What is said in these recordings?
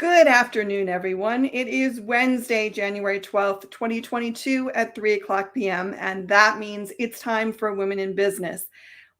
Good afternoon, everyone. It is Wednesday, January 12th, 2022 at 3 o'clock p.m. And that means it's time for Women in Business.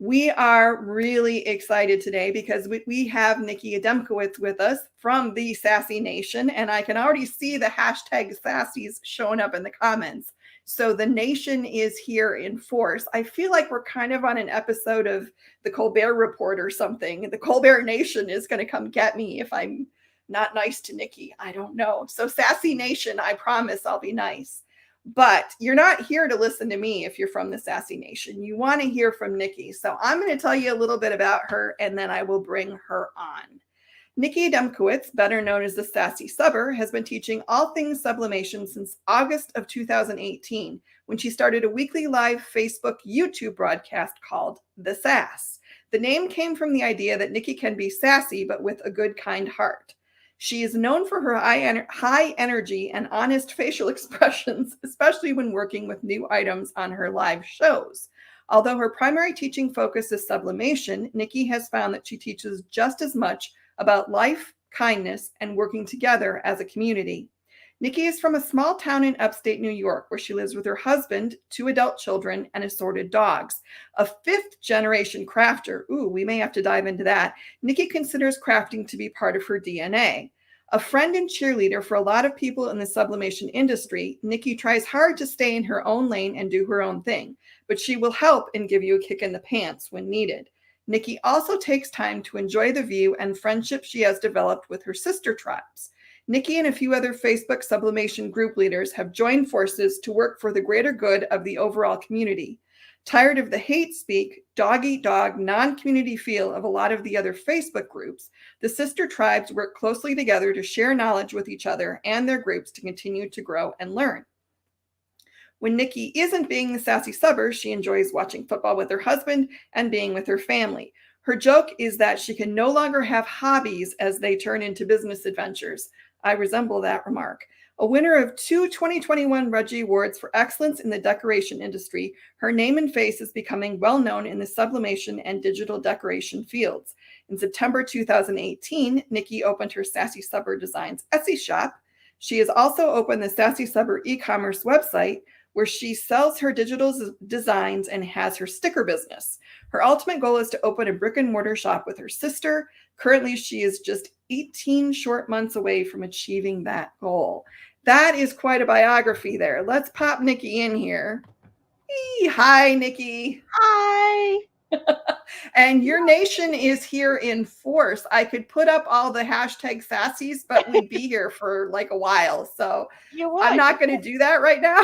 We are really excited today because we have Nicky Adamkiewicz with us from the Sassy Nation. And I can already see the hashtag Sassies showing up in the comments. So the nation is here in force. I feel like we're kind of on an episode of the Colbert Report or something. The Colbert Nation is going to come get me if I'm not nice to Nicky. I don't know. So Sassy Nation, I promise I'll be nice. But you're not here to listen to me if you're from the Sassy Nation. You want to hear from Nicky. So I'm going to tell you a little bit about her and then I will bring her on. Nicky Adamkiewicz, better known as the Sassy Subber, has been teaching all things sublimation since August of 2018, when she started a weekly live Facebook YouTube broadcast called The Sass. The name came from the idea that Nicky can be sassy, but with a good, kind heart. She is known for her high energy and honest facial expressions, especially when working with new items on her live shows. Although her primary teaching focus is sublimation, Nicky has found that she teaches just as much about life, kindness, and working together as a community. Nicky is from a small town in upstate New York where she lives with her husband, 2 adult children, and assorted dogs. A 5th-generation crafter. Ooh, we may have to dive into that. Nicky considers crafting to be part of her DNA. A friend and cheerleader for a lot of people in the sublimation industry, Nicky tries hard to stay in her own lane and do her own thing, but she will help and give you a kick in the pants when needed. Nicky also takes time to enjoy the view and friendship she has developed with her sister tribes. Nicky and a few other Facebook sublimation group leaders have joined forces to work for the greater good of the overall community. Tired of the hate speak, dog-eat-dog, non-community feel of a lot of the other Facebook groups, the sister tribes work closely together to share knowledge with each other and their groups to continue to grow and learn. When Nicky isn't being the Sassy Subber, she enjoys watching football with her husband and being with her family. Her joke is that she can no longer have hobbies as they turn into business adventures. I resemble that remark. A winner of 2 2021 Reggie Awards for excellence in the decoration industry, her name and face is becoming well known in the sublimation and digital decoration fields. In September 2018, Nicky opened her Sassy Subber Designs Etsy shop. She has also opened the Sassy Subber e-commerce website, where she sells her digital designs and has her sticker business. Her ultimate goal is to open a brick and mortar shop with her sister. Currently, she is just 18 short months away from achieving that goal. That is quite a biography there. Let's pop Nicky in here. Hi, Nicky. Hi. And your nation is here in force. I could put up all the hashtag sassies, but we'd be here for like a while. So I'm not going to do that right now.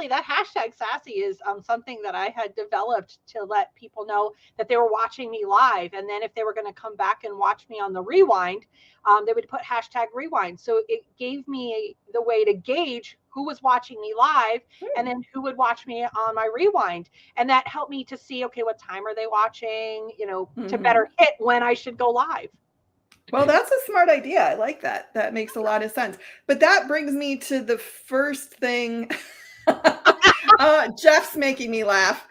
That hashtag sassy is something that I had developed to let people know that they were watching me live. And then if they were going to come back and watch me on the rewind, they would put hashtag rewind. So it gave me the way to gauge who was watching me live and then who would watch me on my rewind. And that helped me to see, okay, what time are they watching, to better hit when I should go live. Well, that's a smart idea. I like that. That makes a lot of sense. But that brings me to the first thing. Jeff's making me laugh.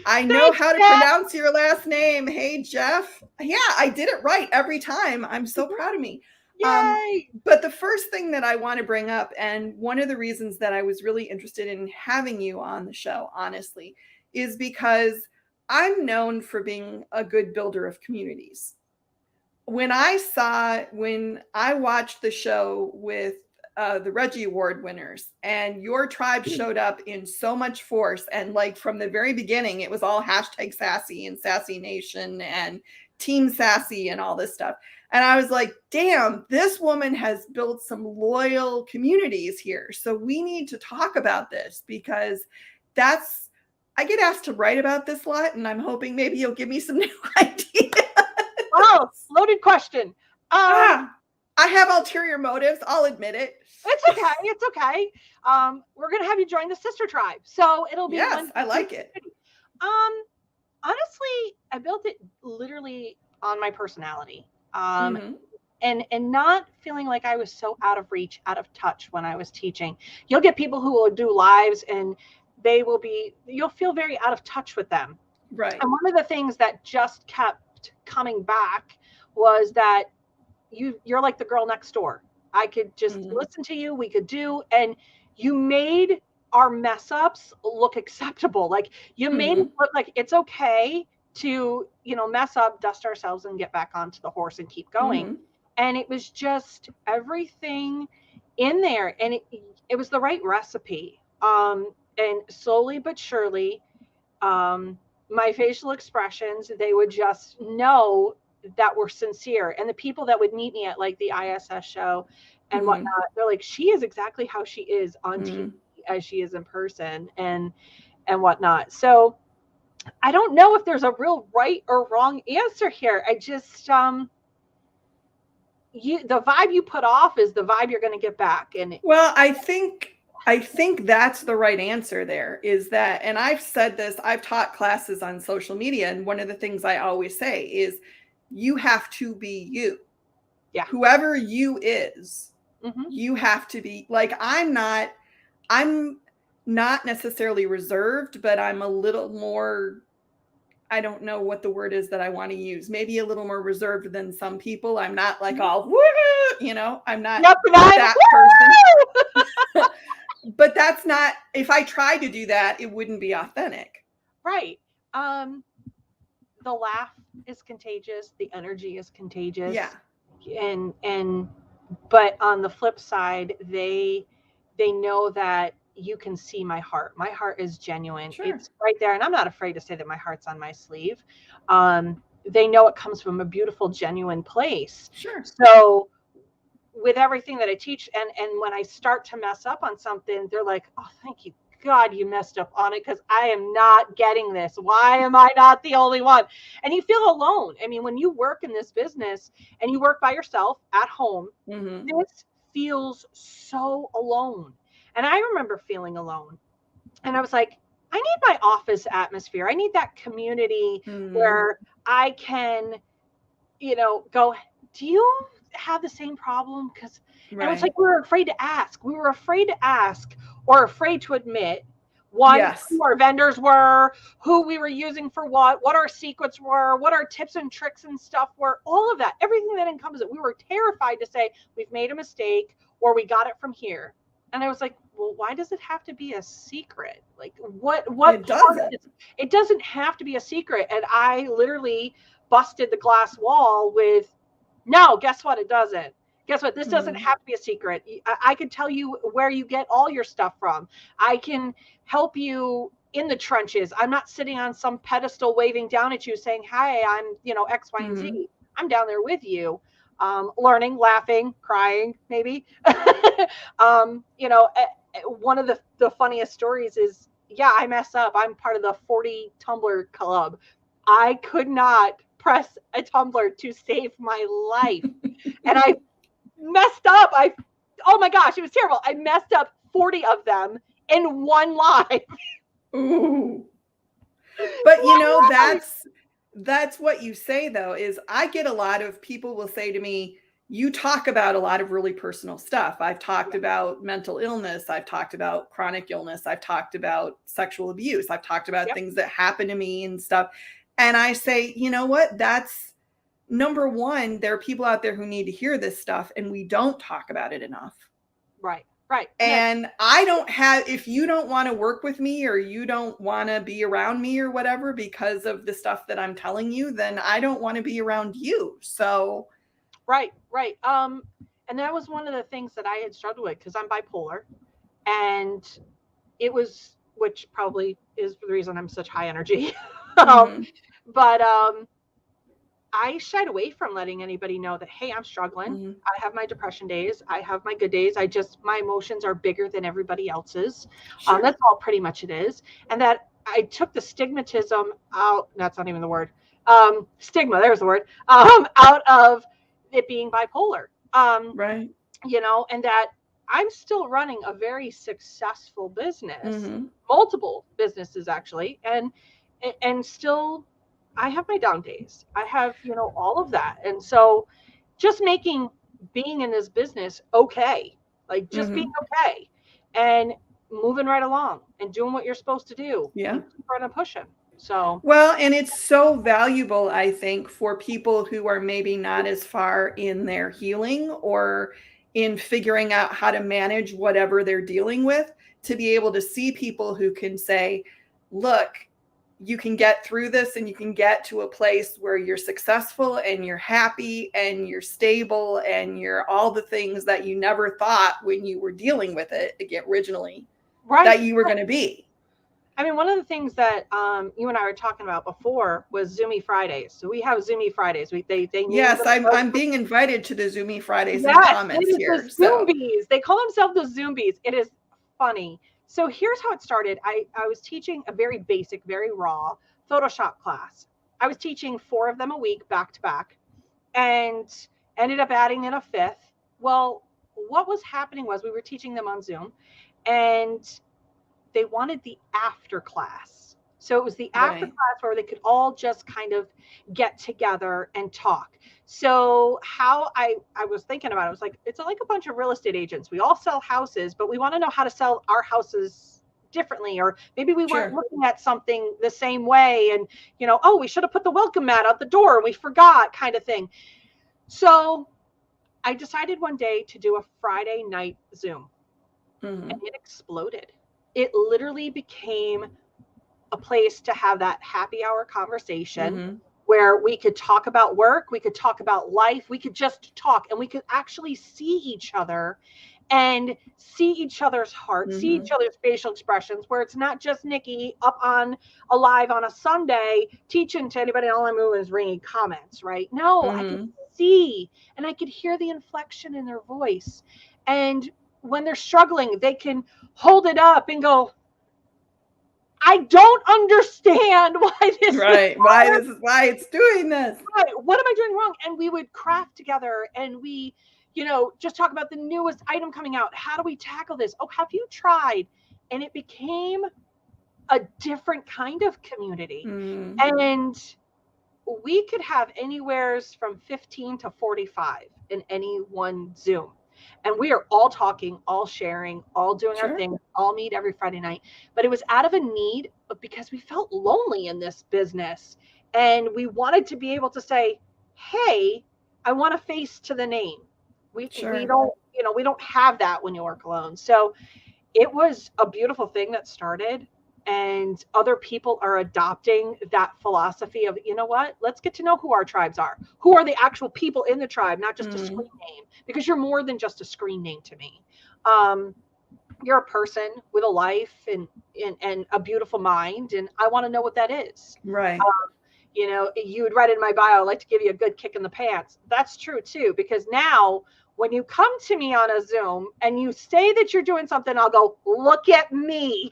I know how to pronounce your last name. Hey, Jeff. Yeah, I did it right every time. I'm so proud of me. Yay! But the first thing that I want to bring up, and one of the reasons that I was really interested in having you on the show, honestly, is because I'm known for being a good builder of communities. When I watched the show with the Reggie Award winners and your tribe showed up in so much force, and like from the very beginning, it was all hashtag sassy and Sassy Nation and Team Sassy and all this stuff. And I was like, damn, this woman has built some loyal communities here. So we need to talk about this because I get asked to write about this a lot, and I'm hoping maybe you'll give me some new ideas. Oh, loaded question. I have ulterior motives. I'll admit it. It's okay. It's okay. We're going to have you join the sister tribe. So it'll be Yes, I like it. Honestly, I built it literally on my personality. And not feeling like I was so out of reach, out of touch when I was teaching. You'll get people who will do lives and you'll feel very out of touch with them. Right. And one of the things that just kept coming back was that you're like the girl next door. I could just listen to you. We could do, and you made our mess ups look acceptable. Like you made it look like it's okay to, mess up, dust ourselves, and get back onto the horse and keep going. And it was just everything in there, and it was the right recipe. And slowly but surely, my facial expressions, they would just know that we're sincere. And the people that would meet me at like the ISS show and whatnot, they're like, she is exactly how she is on TV as she is in person and whatnot. So I don't know if there's a real right or wrong answer here. I just, the vibe you put off is the vibe you're going to get back. And well, I think that's the right answer there, is that, and I've said this, I've taught classes on social media, and one of the things I always say is you have to be you. Yeah. Whoever you is, you have to be. Like, I'm not necessarily reserved, but I'm a little more, I don't know what the word is that I want to use. Maybe a little more reserved than some people. I'm not like all, I'm not that person. But that's not, if I tried to do that, it wouldn't be authentic. Right. The laugh is contagious. The energy is contagious. Yeah. But on the flip side, they know that you can see my heart. My heart is genuine. Sure. It's right there. And I'm not afraid to say that my heart's on my sleeve. They know it comes from a beautiful, genuine place. Sure. So with everything that I teach, and when I start to mess up on something, they're like, oh, thank you, God, you messed up on it, because I am not getting this. Why am I not the only one? And you feel alone. I mean, when you work in this business and you work by yourself at home, this feels so alone. And I remember feeling alone. And I was like, I need my office atmosphere. I need that community where I can, go, do you have the same problem? Because and it was like we were afraid to ask. We were afraid to ask or afraid to admit who our vendors were, who we were using for what our secrets were, what our tips and tricks and stuff were, all of that, everything that encompasses it. We were terrified to say we've made a mistake or we got it from here. And I was like, well, why does it have to be a secret? Like what it doesn't have to be a secret. And I literally busted the glass wall with, no, guess what? It doesn't. Guess what? This doesn't have to be a secret. I can tell you where you get all your stuff from. I can help you in the trenches. I'm not sitting on some pedestal waving down at you saying, hi, I'm, X, Y, and Z. I'm down there with you, learning, laughing, crying, maybe. One of the funniest stories is, I mess up. I'm part of the 40 tumbler club. I could not press a tumbler to save my life. And I messed up. Oh my gosh, it was terrible. I messed up 40 of them in one live. Ooh. But that's what you say though, is I get a lot of people will say to me, you talk about a lot of really personal stuff. I've talked about mental illness. I've talked about chronic illness. I've talked about sexual abuse. I've talked about things that happen to me and stuff. And I say, you know what? That's number one. There are people out there who need to hear this stuff, and we don't talk about it enough. Right. And I don't have, if you don't want to work with me or you don't want to be around me or whatever because of the stuff that I'm telling you, then I don't want to be around you. So. Right. And that was one of the things that I had struggled with because I'm bipolar, and it was, which probably is the reason I'm such high energy. But I shied away from letting anybody know that, hey, I'm struggling. I have my depression days. I have my good days. My emotions are bigger than everybody else's. Sure. That's all pretty much it is. And that I took the stigmatism out. That's not even the word. Stigma, there's the word. Out of it being bipolar. Right. And that I'm still running a very successful business, multiple businesses actually. And still I have my down days. I have, all of that. And so just making being in this business okay, like just being okay and moving right along and doing what you're supposed to do. Yeah. Keep running, pushing. So, Well, and it's so valuable, I think, for people who are maybe not as far in their healing or in figuring out how to manage whatever they're dealing with, to be able to see people who can say, look, you can get through this and you can get to a place where you're successful and you're happy and you're stable and you're all the things that you never thought when you were dealing with it originally that you were going to be. I mean, one of the things that you and I were talking about before was Zoomy Fridays. So we have Zoomy Fridays. They Yes, I'm being invited to the Zoomy Fridays in yes, comments it is here. the Zoombies. They call themselves the Zoombies. It is funny. So here's how it started. I was teaching a very basic, very raw Photoshop class. I was teaching 4 of them a week back to back and ended up adding in a 5th. Well, what was happening was we were teaching them on Zoom and they wanted the after class. So it was the after class where they could all just kind of get together and talk. So how I was thinking about it, was like, it's like a bunch of real estate agents. We all sell houses, but we want to know how to sell our houses differently, or maybe we weren't looking at something the same way. And, oh, we should have put the welcome mat out the door. We forgot, kind of thing. So I decided one day to do a Friday night Zoom and it exploded. It literally became a place to have that happy hour conversation where we could talk about work, we could talk about life, we could just talk, and we could actually see each other and see each other's hearts, see each other's facial expressions, where it's not just Nicky up on a live on a Sunday teaching to anybody, and all I'm doing is ringing comments, right? No, I could see and I could hear the inflection in their voice. And when they're struggling, they can hold it up and go, I don't understand why this is why it's doing this. Right. What am I doing wrong? And we would craft together and we, just talk about the newest item coming out. How do we tackle this? Oh, have you tried? And it became a different kind of community. And we could have anywhere from 15 to 45 in any one Zoom. And we are all talking, all sharing, all doing our thing, all meet every Friday night. But it was out of a need because we felt lonely in this business. And we wanted to be able to say, hey, I want a face to the name. We don't, we don't have that when you work alone. So it was a beautiful thing that started. And other people are adopting that philosophy of, what, let's get to know who our tribes are. Who are the actual people in the tribe, not just a screen name, because you're more than just a screen name to me. You're a person with a life and a beautiful mind. And I want to know what that is. Right. You would write in my bio, I'd like to give you a good kick in the pants. That's true too, because now when you come to me on a Zoom and you say that you're doing something, I'll go, look at me.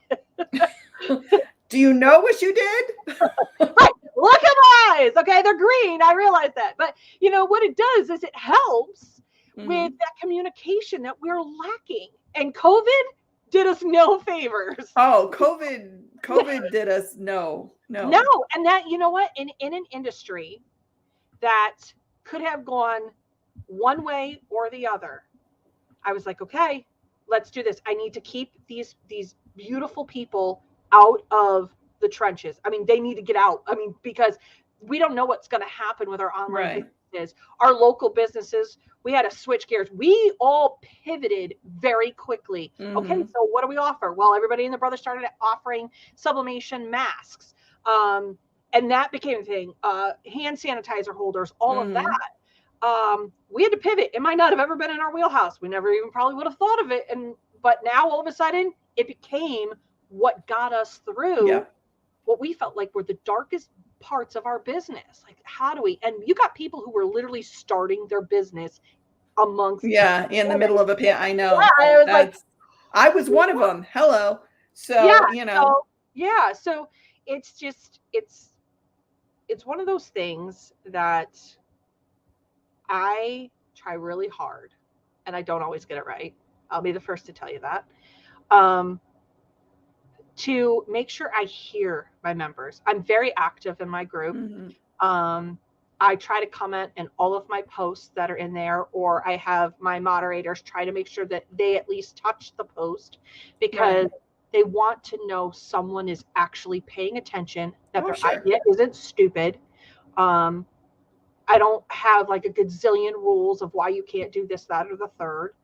Do you know what you did? Right. Look at my eyes. Okay. They're green. I realize that. But what it does is it helps with that communication that we're lacking. And COVID did us no favors. Oh, COVID did us no. And that, what, in an industry that could have gone one way or the other, I was like, okay, let's do this. I need to keep these beautiful people out of the trenches. I mean, they need to get out. I mean, because we don't know what's going to happen with our online businesses, our local businesses. We had to switch gears. We all pivoted very quickly. Okay, so what do we offer? Well, everybody and their brother started offering sublimation masks. And that became a thing. Hand sanitizer holders, all of that. We had to pivot. It might not have ever been in our wheelhouse. We never even probably would have thought of it. But now all of a sudden it became what got us through what we felt like were the darkest parts of our business. Like, how do we, and you got people who were literally starting their business amongst in the middle of a pit. I know. I was one of them. Hello. So, so it's just, it's one of those things that I try really hard and I don't always get it right. I'll be the first to tell you that. To make sure I hear my members. I'm very active in my group. I try to comment in all of my posts that are in there, or I have my moderators try to make sure that they at least touch the post, because They want to know someone is actually paying attention, that their sure. idea isn't stupid. I don't have like a gazillion rules of why you can't do this, that, or the third.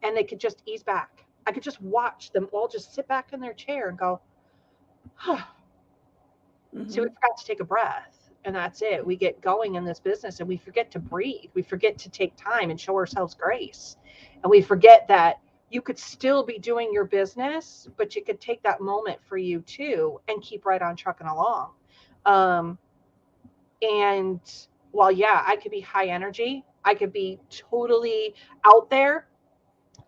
And they could just ease back. I could just watch them all just sit back in their chair and go, huh. So we forgot to take a breath. And that's it. We get going in this business and we forget to breathe. We forget to take time and show ourselves grace. And we forget that you could still be doing your business, but you could take that moment for you too and keep right on trucking along. And while, yeah, I could be high energy, I could be totally out there,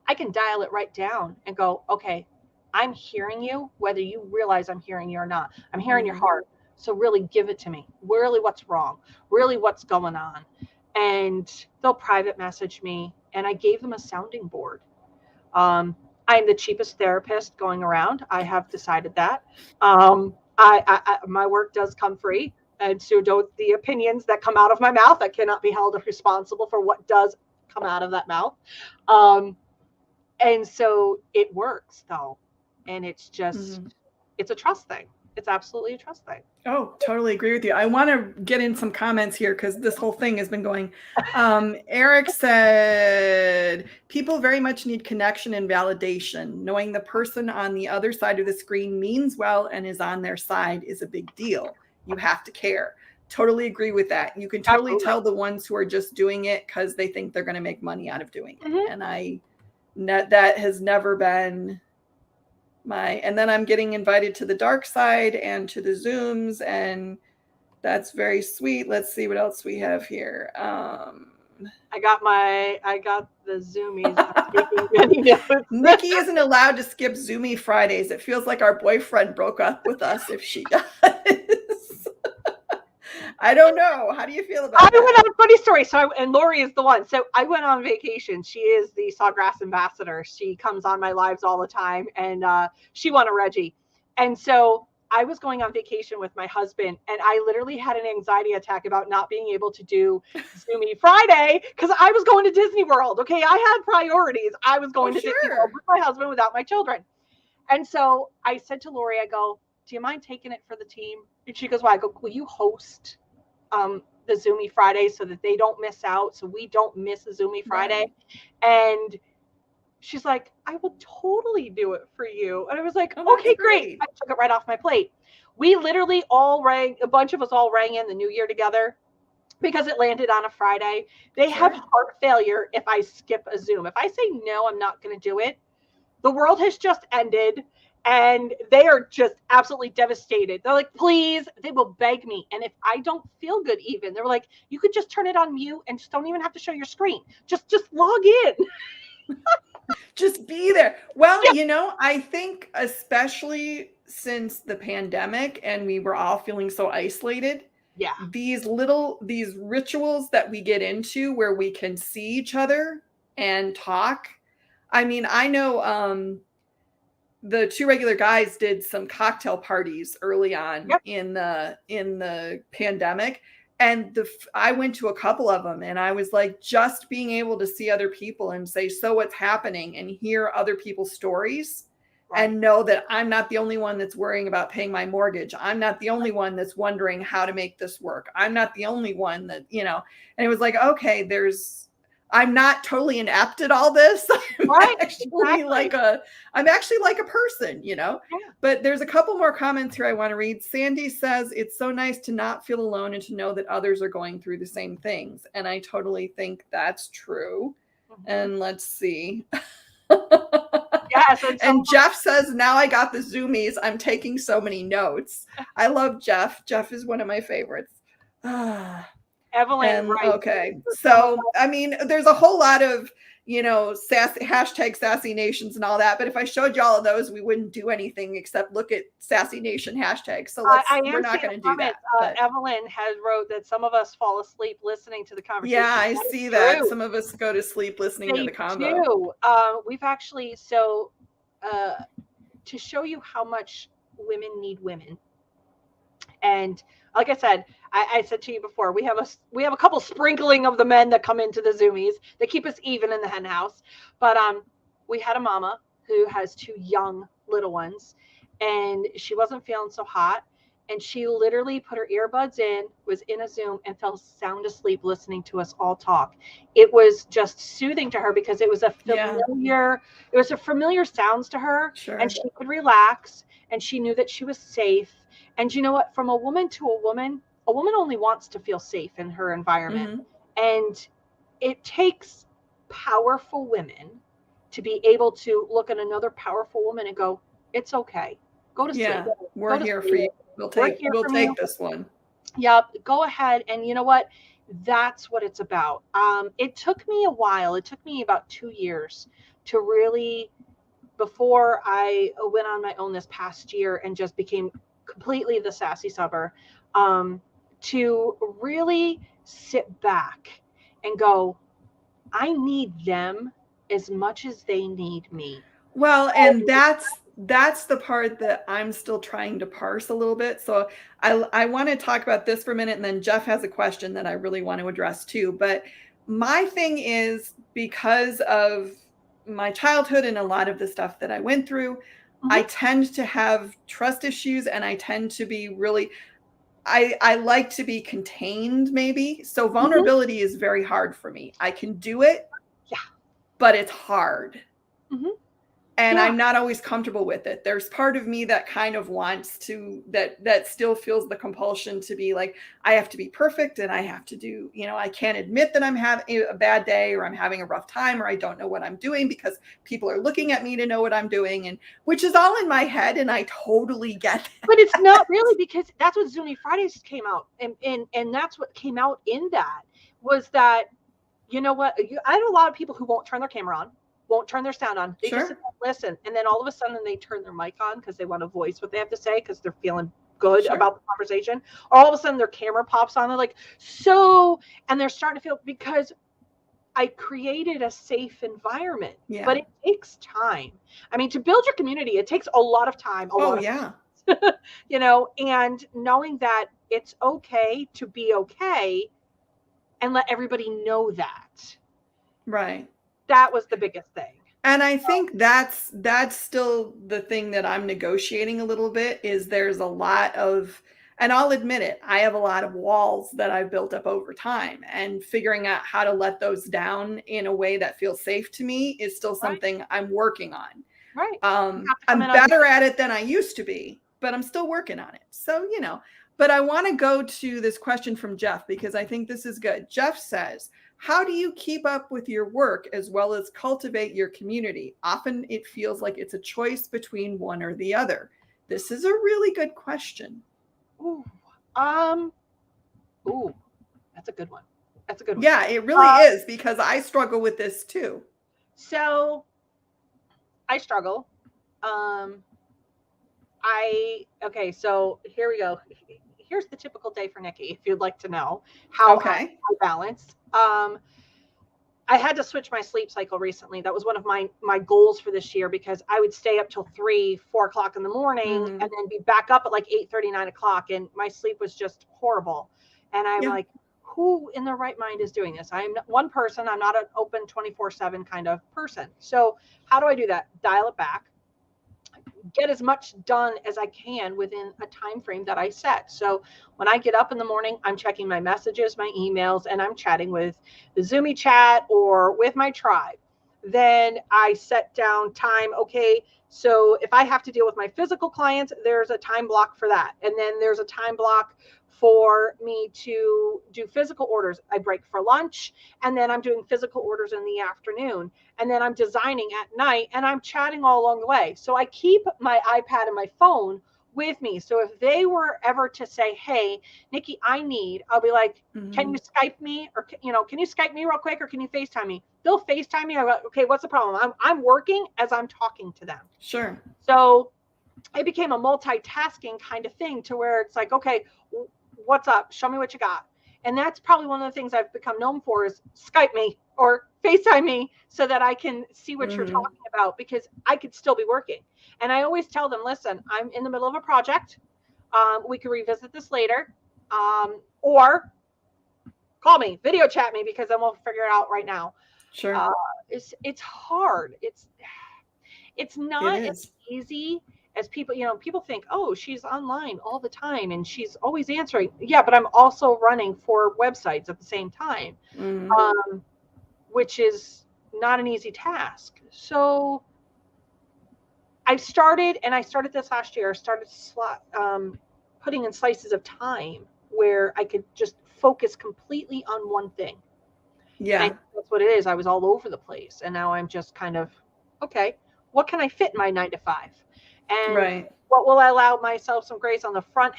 I can dial it right down and go, okay, I'm hearing you, whether you realize I'm hearing you or not. I'm hearing your heart. So really give it to me. Really, what's wrong? Really, what's going on? And they'll private message me. And I gave them a sounding board. I'm the cheapest therapist going around. I have decided that. My work does come free. And so the opinions that come out of my mouth, I cannot be held responsible for what does come out of that mouth. And so it works though. And it's just, it's a trust thing. It's absolutely a trust thing. Oh, totally agree with you. I want to get in some comments here because this whole thing has been going. Eric said, people very much need connection and validation. Knowing the person on the other side of the screen means well and is on their side is a big deal. You have to care. Totally agree with that. You can totally tell the ones who are just doing it because they think they're going to make money out of doing it. And that has never been and then I'm getting invited to the dark side and to the Zooms, and that's very sweet. Let's see what else we have here. I got the Zoomies. Nikki isn't allowed to skip Zoomy Fridays. It feels like our boyfriend broke up with us if she does. I don't know. How do you feel about that? I went on a funny story. And Lori is the one. So I went on vacation. She is the Sawgrass ambassador. She comes on my lives all the time, and she won a Reggie. And so I was going on vacation with my husband, and I literally had an anxiety attack about not being able to do Zoomy Friday because I was going to Disney World. Okay, I had priorities. I was going to Disney World with my husband without my children. And so I said to Lori, I go, do you mind taking it for the team? And she goes, well, I go, will you host the Zoomy Friday so that they don't miss out, so we don't miss a Zoomy Friday? Right. And she's like, I will totally do it for you. And I was like, okay, great. I took it right off my plate. We literally a bunch of us all rang in the new year together because it landed on a Friday. They have heart failure if I skip a Zoom. If I say, no, I'm not going to do it, the world has just ended. And they are just absolutely devastated. They're like, please, they will beg me. And if I don't feel good even, they're like, you could just turn it on mute and just don't even have to show your screen. Just log in. Just be there. Well, I think especially since the pandemic and we were all feeling so isolated, these rituals that we get into where we can see each other and talk. I mean, I know, the two regular guys did some cocktail parties early on in the pandemic. And I went to a couple of them, and I was like, just being able to see other people and say, so what's happening, and hear other people's stories and know that I'm not the only one that's worrying about paying my mortgage. I'm not the only one that's wondering how to make this work. I'm not the only one that, and it was like, okay, I'm not totally inept at all this. I'm actually like a person, but there's a couple more comments here I want to read. Sandy says, it's so nice to not feel alone and to know that others are going through the same things. And I totally think that's true. And let's see. And Jeff says, now I got the Zoomies. I'm taking so many notes. I love Jeff. Jeff is one of my favorites. Evelyn, okay. So, I mean, there's a whole lot of, hashtag Sassy Nations and all that. But if I showed you all of those, we wouldn't do anything except look at Sassy Nation hashtags. So we're not going to do that. Evelyn has wrote that some of us fall asleep listening to the conversation. Yeah, I see that. Some of us go to sleep listening to the convo. We've actually, to show you how much women need women. And like I said, I said to you before, we have a couple sprinkling of the men that come into the Zoomies. They keep us even in the hen house. But we had a mama who has two young little ones, and she wasn't feeling so hot. And she literally put her earbuds in, was in a Zoom, and fell sound asleep listening to us all talk. It was just soothing to her because it was a familiar sounds to her, and Sure. she could relax, and she knew that she was safe. And you know what? From a woman to a woman only wants to feel safe in her environment. And it takes powerful women to be able to look at another powerful woman and go, it's okay. Go to sleep. Yeah, we're Go to here for sleep. you. We're here We'll for take you. this one. Yep. Go ahead. And you know what? That's what it's about. It took me a while. It took me about 2 years to really, before I went on my own this past year and just became completely the Sassy Subber, to really sit back and go, I need them as much as they need me. Well, and that's the part that I'm still trying to parse a little bit. So I want to talk about this for a minute, and then Jeff has a question that I really want to address too. But my thing is, because of my childhood and a lot of the stuff that I went through, I tend to have trust issues, and I tend to be really I like to be contained, maybe. So vulnerability is very hard for me. I can do it, Yeah. but it's hard. And Yeah. I'm not always comfortable with it. There's part of me that kind of wants to, that still feels the compulsion to be like, I have to be perfect, and I have to do, I can't admit that I'm having a bad day, or I'm having a rough time, or I don't know what I'm doing because people are looking at me to know what I'm doing, and which is all in my head. And I totally get that. But it's not really, because that's what Zoomy Fridays came out. And that's what came out in that, was that, you know what? I know a lot of people who won't turn their camera on, won't turn their sound on. They just sit there and listen. And then all of a sudden they turn their mic on because they want to voice what they have to say because they're feeling good about the conversation. Or all of a sudden their camera pops on. They're like, and they're starting to feel, because I created a safe environment. Yeah. But it takes time. I mean, to build your community, it takes a lot of time. And knowing that it's okay to be okay, and let everybody know that. Right. That was the biggest thing. And I think that's still the thing that I'm negotiating a little bit, is there's a lot of, and I'll admit it, I have a lot of walls that I've built up over time, and figuring out how to let those down in a way that feels safe to me is still something I'm working on. Right. I'm better at it than I used to be, but I'm still working on it. So, but I want to go to this question from Jeff, because I think this is good. Jeff says, how do you keep up with your work as well as cultivate your community? Often it feels like it's a choice between one or the other. This is a really good question. Ooh, that's a good one. That's a good one. Yeah, it really is, because I struggle with this too. So I struggle. So here we go. Here's the typical day for Nicky, if you'd like to know how I balance. I had to switch my sleep cycle recently. That was one of my goals for this year, because I would stay up till 3, 4 o'clock in the morning and then be back up at like 8:30, 9 o'clock. And my sleep was just horrible. And I'm like, who in their right mind is doing this? I'm one person. I'm not an open 24/7 kind of person. So how do I do that? Dial it back. Get as much done as I can within a time frame that I set. So when I get up in the morning, I'm checking my messages, my emails, and I'm chatting with the Zoomy chat or with my tribe. Then I set down time. Okay, so if I have to deal with my physical clients, there's a time block for that. And then there's a time block for me to do physical orders. I break for lunch, and then I'm doing physical orders in the afternoon. And then I'm designing at night, and I'm chatting all along the way. So I keep my iPad and my phone with me. So if they were ever to say, hey, Nicky, I'll be like, can you Skype me? Or, can you Skype me real quick? Or can you FaceTime me? They'll FaceTime me. I'm like, okay, what's the problem? I'm working as I'm talking to them. Sure. So it became a multitasking kind of thing, to where it's like, okay, what's up? Show me what you got. And that's probably one of the things I've become known for, is Skype me or FaceTime me, so that I can see what you're talking about, because I could still be working. And I always tell them, listen, I'm in the middle of a project. We can revisit this later. Or call me, video chat me, because then we'll figure it out right now. Sure. It's hard. It's not as easy as people, people think, oh, she's online all the time and she's always answering. Yeah, but I'm also running 4 websites at the same time, Mm-hmm. which is not an easy task. So I started this last year, putting in slices of time where I could just focus completely on one thing. And I Yeah. think that's what it is. I was all over the place. And now I'm just kind of, okay, what can I fit in my 9 to 5? And Right. what will I allow myself some grace on the front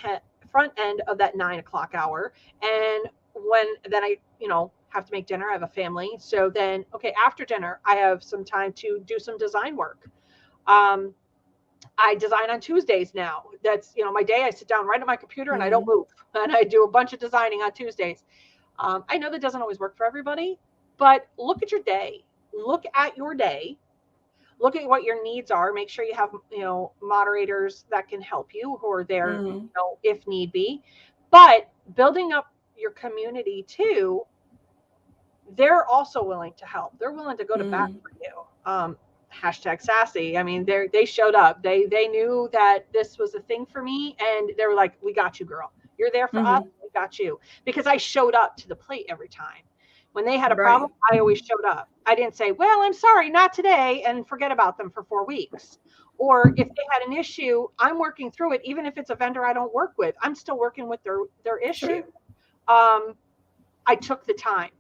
end of that 9 o'clock hour? And when then I, have to make dinner, I have a family. So then, okay, after dinner, I have some time to do some design work. I design on Tuesdays now. That's, my day. I sit down right at my computer and I don't Mm-hmm. move. And I do a bunch of designing on Tuesdays. I know that doesn't always work for everybody, but look at your day. Look at your day. Look at what your needs are. Make sure you have, moderators that can help you who are there, Mm-hmm. if need be. But building up your community too, they're also willing to help. They're willing to go to bat Mm-hmm. for you. Hashtag sassy. I mean, they showed up. They knew that this was a thing for me, and they were like, "We got you, girl. You're there for us. Mm-hmm. We got you." Because I showed up to the plate every time. When they had a problem, Right. I always showed up. I didn't say, "Well, I'm sorry, not today," and forget about them for 4 weeks. Or if they had an issue, I'm working through it. Even if it's a vendor I don't work with, I'm still working with their issue. Sure. Um, I took the time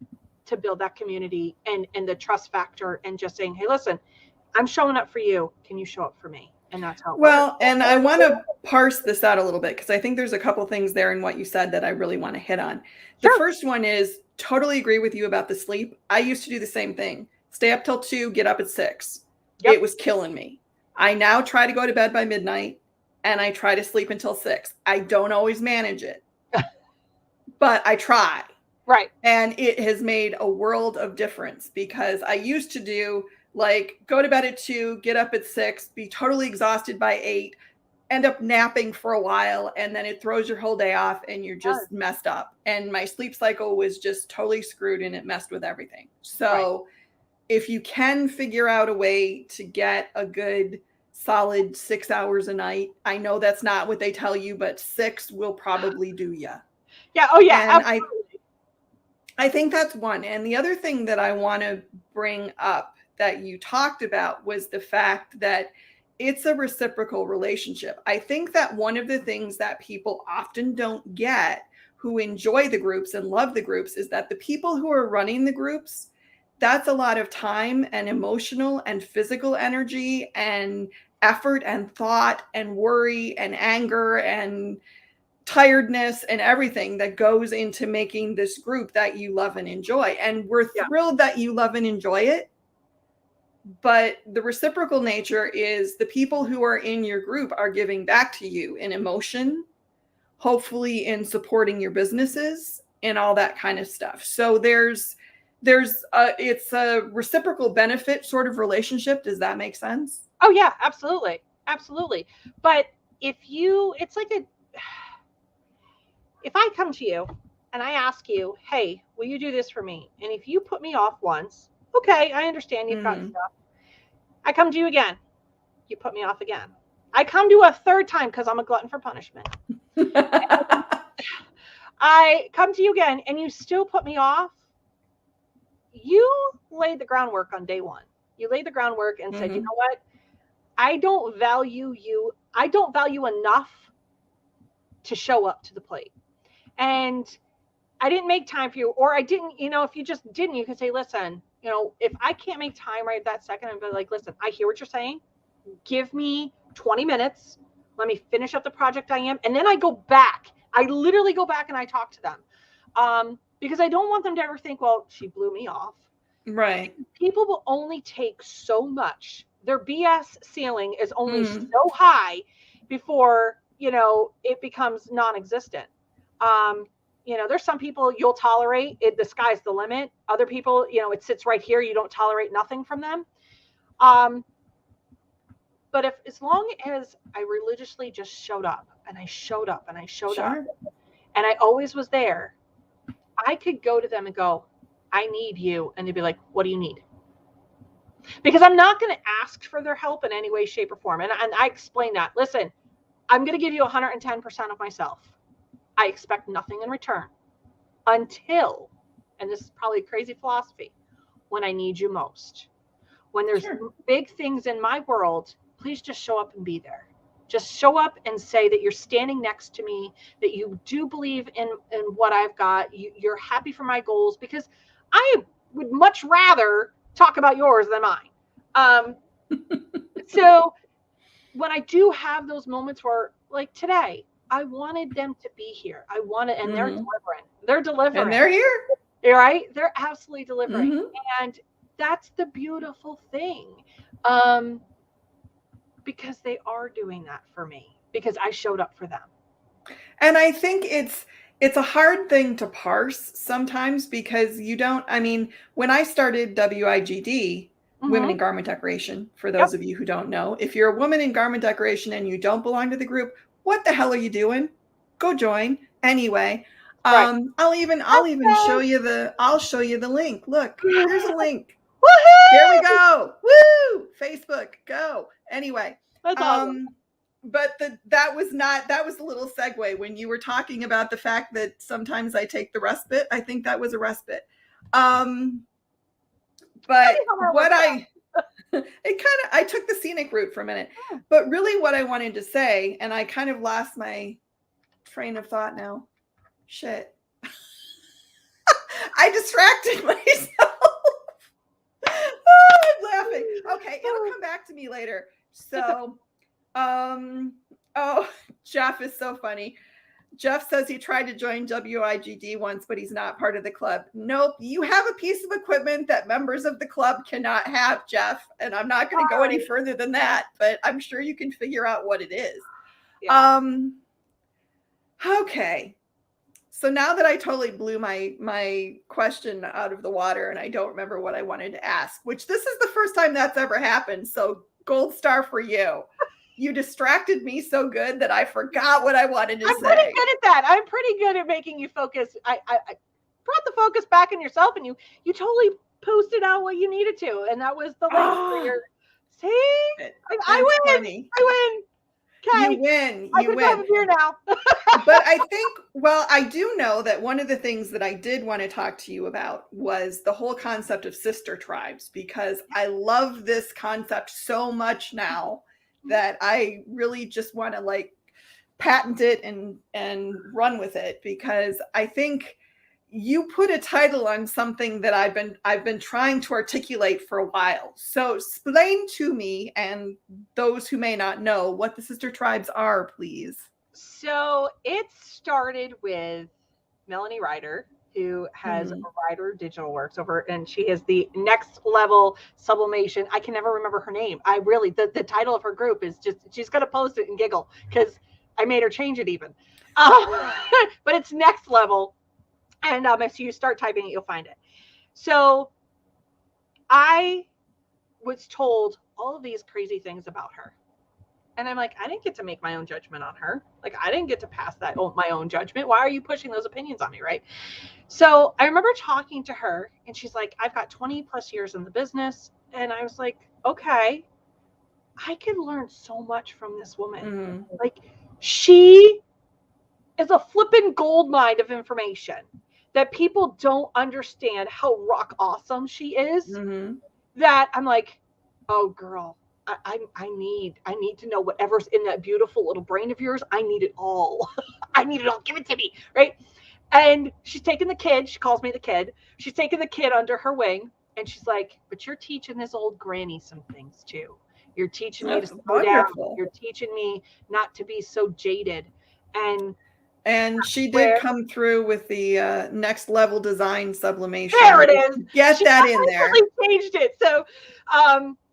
to build that community and the trust factor, and just saying, "Hey, listen, I'm showing up for you. Can you show up for me?" And that's how it works. Well, and I want to parse this out a little bit because I think there's a couple things there in what you said that I really want to hit on. The Sure. first one is totally agree with you about the sleep. I used to do the same thing. Stay up till 2, get up at 6. It Yep. was killing me. I now try to go to bed by midnight and I try to sleep until 6. I don't always manage it, but I try. Right. And it has made a world of difference because I used to do like go to bed at 2, get up at 6, be totally exhausted by 8, end up napping for a while, and then it throws your whole day off and you're just messed up. And my sleep cycle was just totally screwed and it messed with everything. So if you can figure out a way to get a good solid 6 hours a night, I know that's not what they tell you, but 6 will probably do you. Yeah. Oh, yeah. And Absolutely. I think that's one. And the other thing that I want to bring up that you talked about was the fact that it's a reciprocal relationship. I think that one of the things that people often don't get who enjoy the groups and love the groups is that the people who are running the groups, that's a lot of time and emotional and physical energy and effort and thought and worry and anger and tiredness and everything that goes into making this group that you love and enjoy. And we're Yeah. thrilled that you love and enjoy it. But the reciprocal nature is the people who are in your group are giving back to you in emotion, hopefully in supporting your businesses and all that kind of stuff. So it's a reciprocal benefit sort of relationship. Does that make sense? Oh, yeah. Absolutely. Absolutely. But it's like if I come to you and I ask you, "Hey, will you do this for me?" And if you put me off once, okay, I understand you've got stuff. I come to you again. You put me off again. I come to a third time because I'm a glutton for punishment. I come to you again and you still put me off. You laid the groundwork on day one. You laid the groundwork and said, "You know what? I don't value you. I don't value enough to show up to the plate." And I didn't make time for you, or I didn't, if you just didn't, you could say, "Listen, if I can't make time right that second, I'm like, listen, I hear what you're saying. Give me 20 minutes. Let me finish up the project I am." And then I go back. I literally go back and I talk to them. Because I don't want them to ever think, "Well, she blew me off." Right. People will only take so much. Their BS ceiling is only so high before, it becomes non-existent. There's some people you'll tolerate it. The sky's the limit. Other people, it sits right here. You don't tolerate nothing from them. But as long as I religiously just showed up and I showed up and I showed up and I always was there, I could go to them and go, "I need you." And they'd be like, "What do you need?" because I'm not going to ask for their help in any way, shape, or form. And I explain that. Listen, I'm going to give you 110% of myself. I expect nothing in return until, and this is probably a crazy philosophy, when I need you most. When there's big things in my world, please just show up and be there. Just show up and say that you're standing next to me, that you do believe in what I've got. You're happy for my goals, because I would much rather talk about yours than mine. So when I do have those moments where, like today, I wanted them to be here. I wanted, and they're delivering. They're delivering. And they're here. Right? They're absolutely delivering. Mm-hmm. And that's the beautiful thing. Because they are doing that for me, because I showed up for them. And I think it's a hard thing to parse sometimes, because you don't, I mean, when I started WIGD, Women in Garment Decoration, for those of you who don't know, if you're a woman in garment decoration and you don't belong to the group, what the hell are you doing? Go join. Anyway, Right. I'll even show you the link. Look, there's a link. Woohoo! There we go. Woo! Facebook, go. Anyway, that's awesome. But that was a little segue when you were talking about the fact that sometimes I take the respite. I think that was a respite. But what I took the scenic route for a minute. But really what I wanted to say, and I kind of lost my train of thought now. Shit. I distracted myself. I'm laughing. Okay, it'll come back to me later. So, Jeff is so funny. Jeff says he tried to join WIGD once, but he's not part of the club. Nope. You have a piece of equipment that members of the club cannot have, Jeff. And I'm not going to go any further than that, but I'm sure you can figure out what it is. Yeah. Okay. So now that I totally blew my question out of the water and I don't remember what I wanted to ask, which this is the first time that's ever happened. So gold star for you. You distracted me so good that I forgot what I wanted to say. I'm pretty good at that. I'm pretty good at making you focus. I brought the focus back in yourself, and you totally posted out what you needed to, and that was the link for your. See, I win. Funny. I win. Okay. You win. I can have a beer now. But I think, well, I do know that one of the things that I did want to talk to you about was the whole concept of sister tribes, because I love this concept so much now that I really just want to like patent it and run with it, because I think you put a title on something that I've been trying to articulate for a while. So explain to me and those who may not know what the sister tribes are, please. So it started with Melanie Ryder, who has Ryder Digital Works over, and she is the next level sublimation. I can never remember her name. I really, the title of her group is just, she's going to post it and giggle because I made her change it even. But it's next level. And if you start typing it, you'll find it. So I was told all of these crazy things about her. And I'm like, I didn't get to make my own judgment on her. Like, I didn't get to pass that my own judgment. Why are you pushing those opinions on me, right? So I remember talking to her, and she's like, I've got 20 plus years in the business. And I was like, okay, I could learn so much from this woman. Like, she is a flippin' gold mine of information that people don't understand how rock awesome she is. That I'm like, oh, girl. I need to know whatever's in that beautiful little brain of yours. I need it all. I need it all. Give it to me. Right. And she's taking the kid. She calls me the kid. She's taking the kid under her wing. And she's like, but you're teaching this old granny some things too. You're teaching me to slow down. You're teaching me not to be so jaded. And she did come through with the next level design sublimation. There it is. Get that in there. She changed it. So,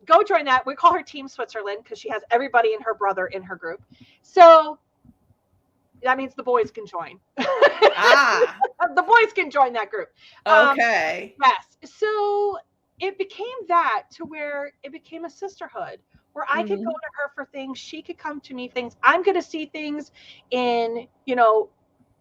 go join that. We call her Team Switzerland because she has everybody and her brother in her group. So that means the boys can join. The boys can join that group. Okay. Yes. So it became that to where it became a sisterhood where I could go to her for things. She could come to me things. I'm going to see things in,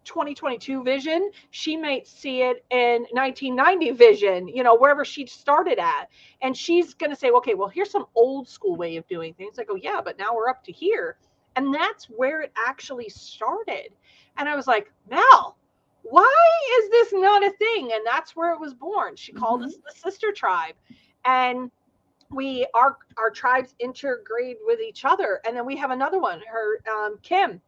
2022 vision, she might see it in 1990 vision, wherever she started at. And she's going to say, okay, well, here's some old school way of doing things. I go, yeah, but now we're up to here. And that's where it actually started. And I was like, Mel, why is this not a thing? And that's where it was born. She called us the sister tribe. And our tribes intergrade with each other. And then we have another one, her Kim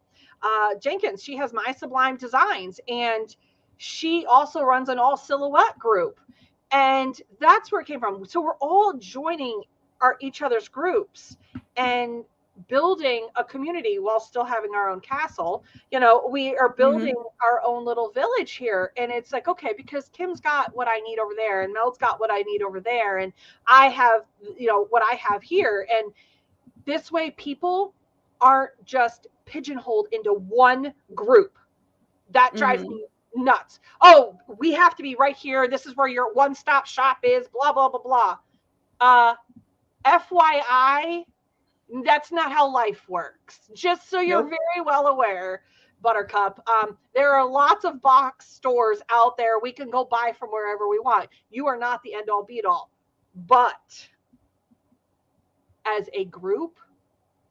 Jenkins. She has My Sublime Designs, and she also runs an all silhouette group. And that's where it came from. So we're all joining each other's groups and building a community while still having our own castle. We are building our own little village here. And it's like, okay, because Kim's got what I need over there, and Mel's got what I need over there, and I have, what I have here. And this way people aren't just pigeonholed into one group. That drives me nuts. Oh, we have to be right here. This is where your one-stop shop is, blah, blah, blah, blah. FYI, that's not how life works. Just so you're very well aware, Buttercup. There are lots of box stores out there we can go buy from wherever we want. You are not the end-all, be-all. But as a group,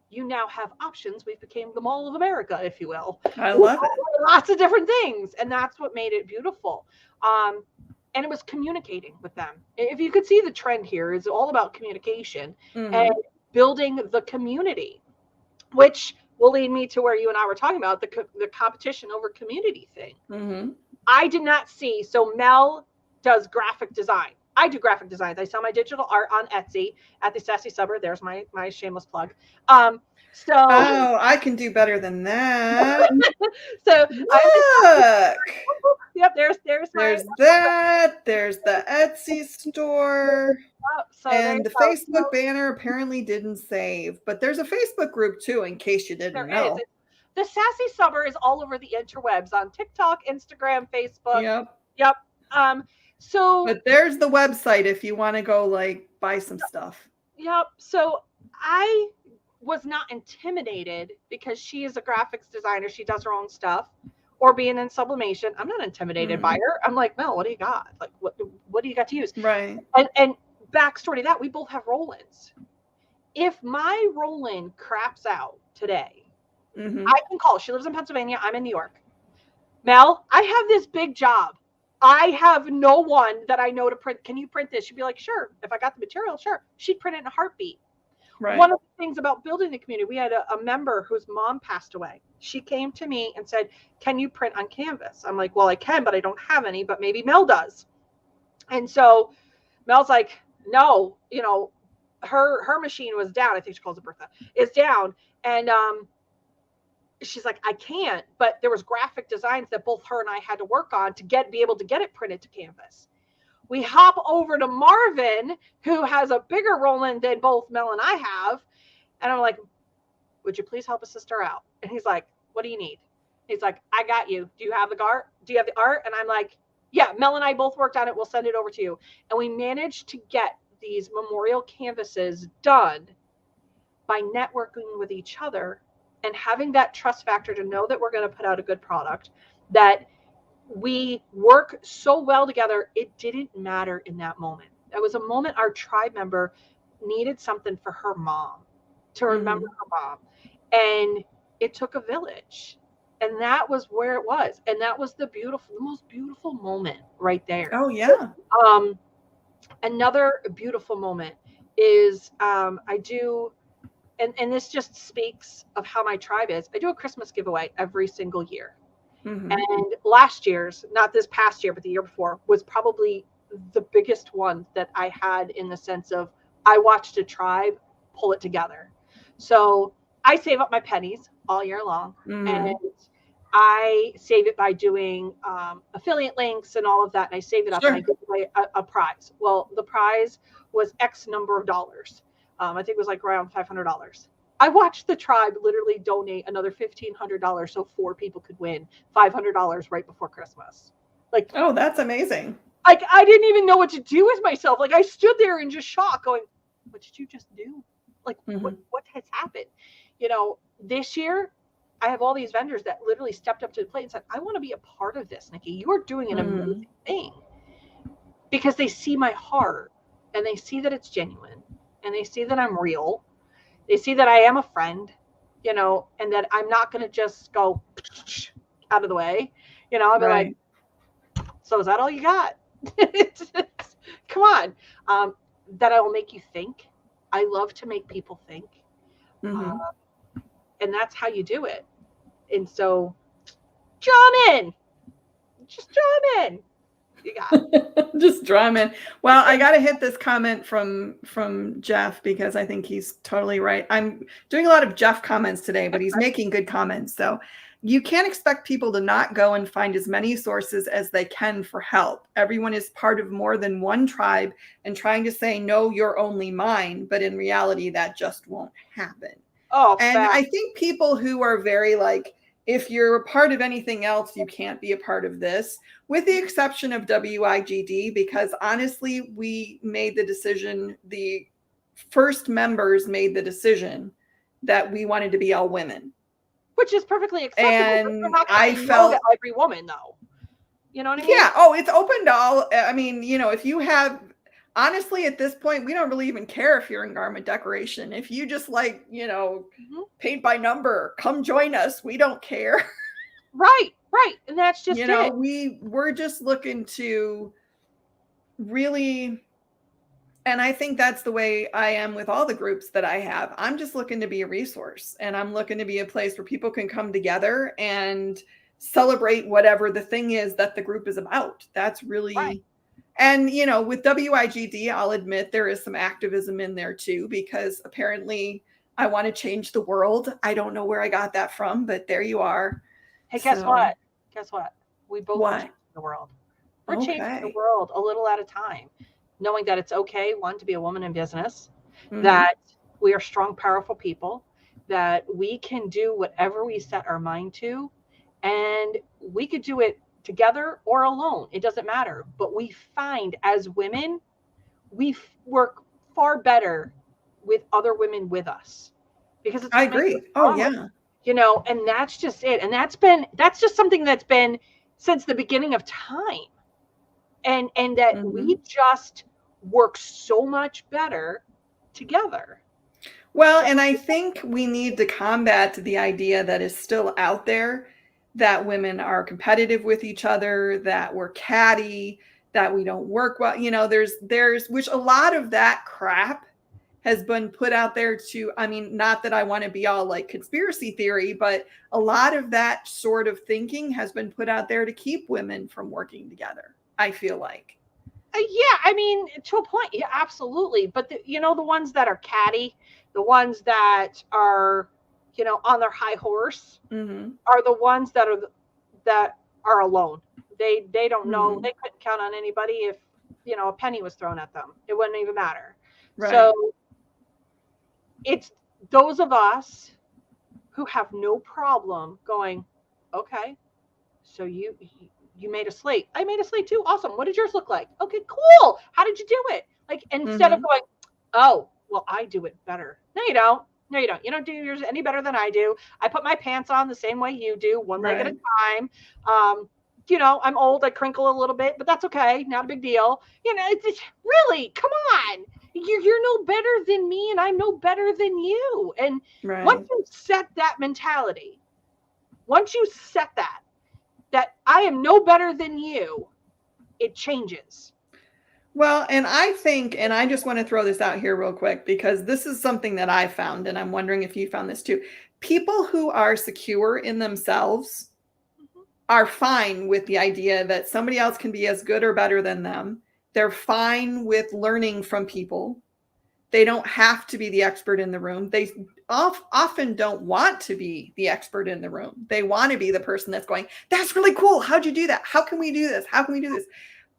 you now have options. We've become the Mall of America, if you will. I love it. Lots of different things. And that's what made it beautiful. And it was communicating with them. If you could see the trend here, is all about communication and building the community, which will lead me to where you and I were talking about the competition over community thing. I did not see. So Mel does graphic design. I do graphic designs. I sell my digital art on Etsy at the Sassy Subber. There's my shameless plug. I can do better than that. So look. Yep, there's that. There's the Etsy store. So and the Facebook banner apparently didn't save, but there's a Facebook group too, in case you didn't know. The Sassy Subber is all over the interwebs, on TikTok, Instagram, Facebook. Yep. But there's the website if you want to go buy some stuff. Yep. So I was not intimidated because she is a graphics designer. She does her own stuff, or being in sublimation. I'm not intimidated by her. I'm like, Mel, what do you got? Like, what do you got to use? Right. And backstory to that, we both have roll-ins. If my roll-in craps out today, I can call. She lives in Pennsylvania. I'm in New York. Mel, I have this big job. I have no one that I know to print. Can you print this? She'd be like, sure. If I got the material, sure. She'd print it in a heartbeat. Right. One of the things about building the community, we had a member whose mom passed away. She came to me and said, can you print on canvas? I'm like, well, I can, but I don't have any, but maybe Mel does. And so Mel's like, no, her machine was down. I think she calls it Bertha, is down. And she's like, I can't, but there was graphic designs that both her and I had to work on to be able to get it printed to canvas. We hop over to Marvin, who has a bigger roll-in than both Mel and I have. And I'm like, would you please help a sister out? And he's like, what do you need? He's like, I got you. Do you have the art? Do you have the art? And I'm like, yeah, Mel and I both worked on it. We'll send it over to you. And we managed to get these memorial canvases done by networking with each other and having that trust factor to know that we're going to put out a good product, that we work so well together. It didn't matter in that moment. That was a moment our tribe member needed something for her mom, to remember her mom. And it took a village. And that was where it was. And that was the most beautiful moment right there. Oh, yeah. Another beautiful moment is I do, and this just speaks of how my tribe is. I do a Christmas giveaway every single year. And last year's, not this past year, but the year before, was probably the biggest one that I had, in the sense of I watched a tribe pull it together. So I save up my pennies all year long, and I save it by doing affiliate links and all of that. And I save it up and I give away a prize. Well, the prize was X number of dollars. I think it was like around $500. I watched the tribe literally donate another $1,500 so 4 people could win $500 right before Christmas. Like, oh, that's amazing. Like, I didn't even know what to do with myself. Like, I stood there in just shock going, what did you just do? Like, what has happened? This year, I have all these vendors that literally stepped up to the plate and said, I want to be a part of this, Nikki. You are doing an amazing thing, because they see my heart and they see that it's genuine and they see that I'm real. They see that I am a friend, you know, and that I'm not going to just go out of the way. You know, I'll be like, so is that all you got? Come on. That I will make you think. I love to make people think. And that's how you do it. And so drum in. Just drum in. You got it. Just drum in. Well, I got to hit this comment from Jeff, because I think he's totally right. I'm doing a lot of Jeff comments today, but he's making good comments. So you can't expect people to not go and find as many sources as they can for help. Everyone is part of more than one tribe, and trying to say, no, you're only mine. But in reality, that just won't happen. Oh, and I think people who are very like, if you're a part of anything else, you can't be a part of this, with the exception of WIGD, because honestly, we made the decision, the first members made the decision that we wanted to be all women. Which is perfectly acceptable. And I felt every woman, though. You know what I mean? Yeah. Oh, it's open to all. I mean, you know, if you have, honestly, at this point, we don't really even care if you're in garment decoration. If you just like, you know, paint by number, come join us. We don't care. Right. And that's just, you know, we're just looking to really, and I think that's the way I am with all the groups that I have. I'm just looking to be a resource, and I'm looking to be a place where people can come together and celebrate whatever the thing is that the group is about. That's really right. And, you know, with WIGD, I'll admit there is some activism in there too, because apparently I want to change the world. I don't know where I got that from, but there you are. Hey, guess what? We both want to change the world. We're changing the world a little at a time, knowing that it's okay, one, to be a woman in business, that we are strong, powerful people, that we can do whatever we set our mind to, and we could do it together or alone. It doesn't matter. But we find as women, we work far better with other women with us, because it's, I agree. Oh yeah. You know, and that's just it. And that's just something that's been since the beginning of time. And that we just work so much better together. Well, and I think we need to combat the idea that is still out there, that women are competitive with each other, that we're catty, that we don't work well. You know, there's which a lot of that crap has been put out there to, I mean, not that I want to be all like conspiracy theory, but a lot of that sort of thinking has been put out there to keep women from working together, I feel like. Yeah, I mean, to a point, yeah, absolutely. But you know, the ones that are catty, the ones that are, you know, on their high horse, are the ones that are alone. They don't know. They couldn't count on anybody if, you know, a penny was thrown at them. It wouldn't even matter. Right. So it's those of us who have no problem going, okay, so you made a slate. I made a slate too. Awesome. What did yours look like? Okay, cool. How did you do it? Like, instead of going, oh, well, I do it better. No, you don't. No, you don't. You don't do yours any better than I do. I put my pants on the same way you do, one leg at a time. You know, I'm old. I crinkle a little bit, but that's okay. Not a big deal. You know, it's really, come on. You're no better than me, and I'm no better than you. And once you set that mentality, that I am no better than you, it changes. Well, and I think, and I just want to throw this out here real quick, because this is something that I found, and I'm wondering if you found this too. People who are secure in themselves are fine with the idea that somebody else can be as good or better than them. They're fine with learning from people. They don't have to be the expert in the room. They often don't want to be the expert in the room. They want to be the person that's going, that's really cool. How'd you do that? How can we do this? How can we do this?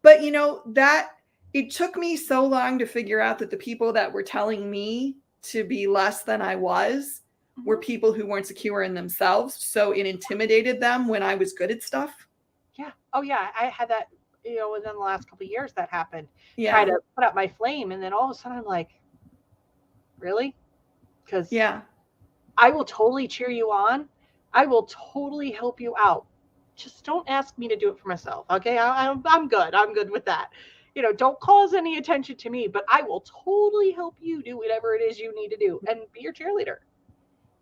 But you know, that it took me so long to figure out that the people that were telling me to be less than I was were people who weren't secure in themselves. So it intimidated them when I was good at stuff. Yeah. Oh yeah. I had that, you know, within the last couple of years that happened. Yeah. Try to put out my flame. And then all of a sudden I'm like, really? Because I will totally cheer you on. I will totally help you out. Just don't ask me to do it for myself. Okay. I'm good. I'm good with that. Don't cause any attention to me, but I will totally help you do whatever it is you need to do and be your cheerleader.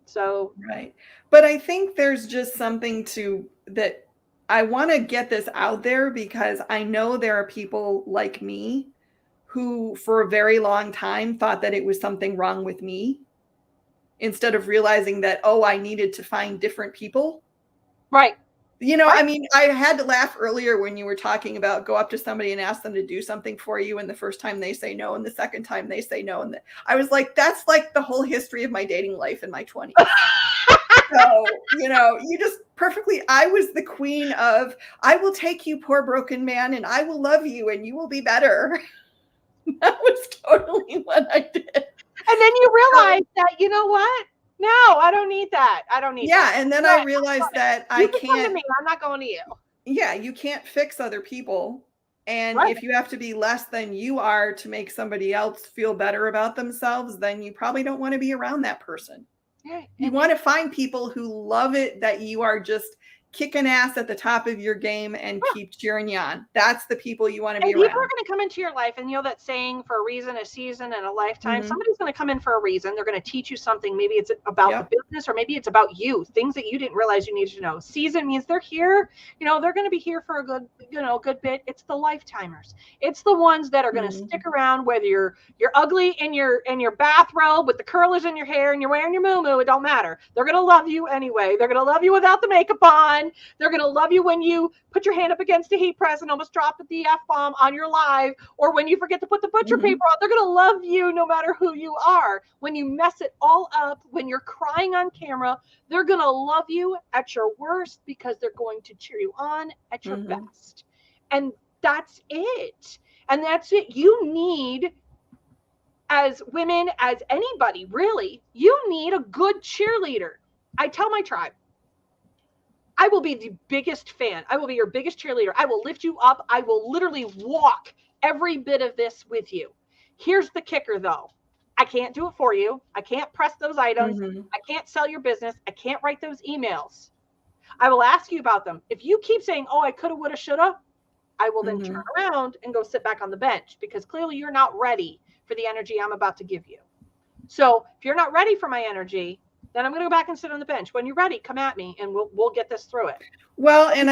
So, right. But I think there's just something that I want to get this out there, because I know there are people like me who for a very long time thought that it was something wrong with me, instead of realizing that, oh, I needed to find different people. right. Right. I mean, I had to laugh earlier when you were talking about go up to somebody and ask them to do something for you, and the first time they say no, and the second time they say no. And I was like, that's like the whole history of my dating life in my 20s. So, you just perfectly, I was the queen of, I will take you, poor broken man, and I will love you, and you will be better. That was totally what I did. And then you realize that, you know what? No, I don't need that. I don't need that. Yeah, and then I realized that I You can come to can't. me. I'm not going to you. Yeah, you can't fix other people. And Right. if you have to be less than you are to make somebody else feel better about themselves, then you probably don't want to be around that person. Yeah. You want to find people who love it that you are just kicking ass at the top of your game and keep cheering you on. That's the people you want to be And people around. are going to come into your life, and that saying, for a reason, a season, and a lifetime. Mhm. Somebody's going to come in for a reason. They're going to teach you something. Maybe it's about the business, or maybe it's about you, things that you didn't realize you needed to know. Season means they're here. They're going to be here for a good bit. It's the lifetimers. It's the ones that are going to stick around, whether you're ugly in your bathrobe with the curlers in your hair and you're wearing your muumuu. It don't matter. They're going to love you anyway. They're going to love you without the makeup on. They're going to love you when you put your hand up against a heat press and almost drop the F-bomb on your live, or when you forget to put the butcher paper on. They're going to love you no matter who you are. When you mess it all up, when you're crying on camera, they're going to love you at your worst, because they're going to cheer you on at your best. And that's it. And that's it. You need, as women, as anybody, really, you need a good cheerleader. I tell my tribe, I will be the biggest fan. I will be your biggest cheerleader. I will lift you up. I will literally walk every bit of this with you. Here's the kicker, though. I can't do it for you. I can't press those items. I can't sell your business. I can't write those emails. I will ask you about them. If you keep saying, oh, I coulda, woulda, shoulda, I will then turn around and go sit back on the bench, because clearly you're not ready for the energy I'm about to give you. So if you're not ready for my energy, then I'm going to go back and sit on the bench. When you're ready, come at me, and we'll get this through it. Well, and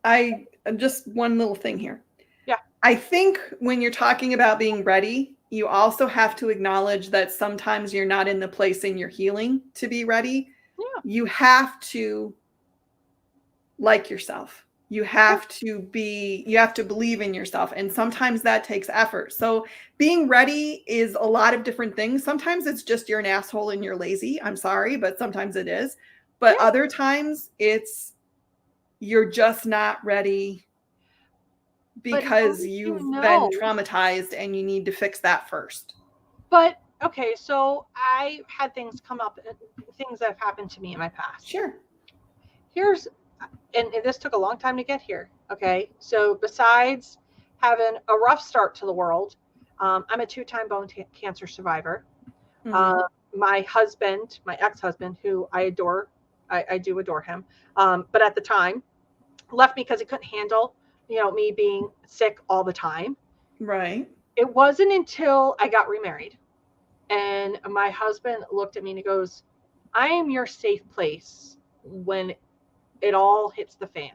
I just one little thing here. Yeah. I think when you're talking about being ready, you also have to acknowledge that sometimes you're not in the place in your healing to be ready. Yeah. You have to like yourself. You have to believe in yourself. And sometimes that takes effort. So being ready is a lot of different things. Sometimes it's just you're an asshole and you're lazy. I'm sorry, but sometimes it is. But other times it's you're just not ready because you've been traumatized and you need to fix that first. But okay, so I had things come up, things that have happened to me in my past. Sure. And this took a long time to get here. Okay. So besides having a rough start to the world, I'm a 2-time bone cancer survivor. My husband, my ex-husband, who I adore, I do adore him. But at the time left me because he couldn't handle, me being sick all the time. Right. It wasn't until I got remarried and my husband looked at me and he goes, I am your safe place when it all hits the fan.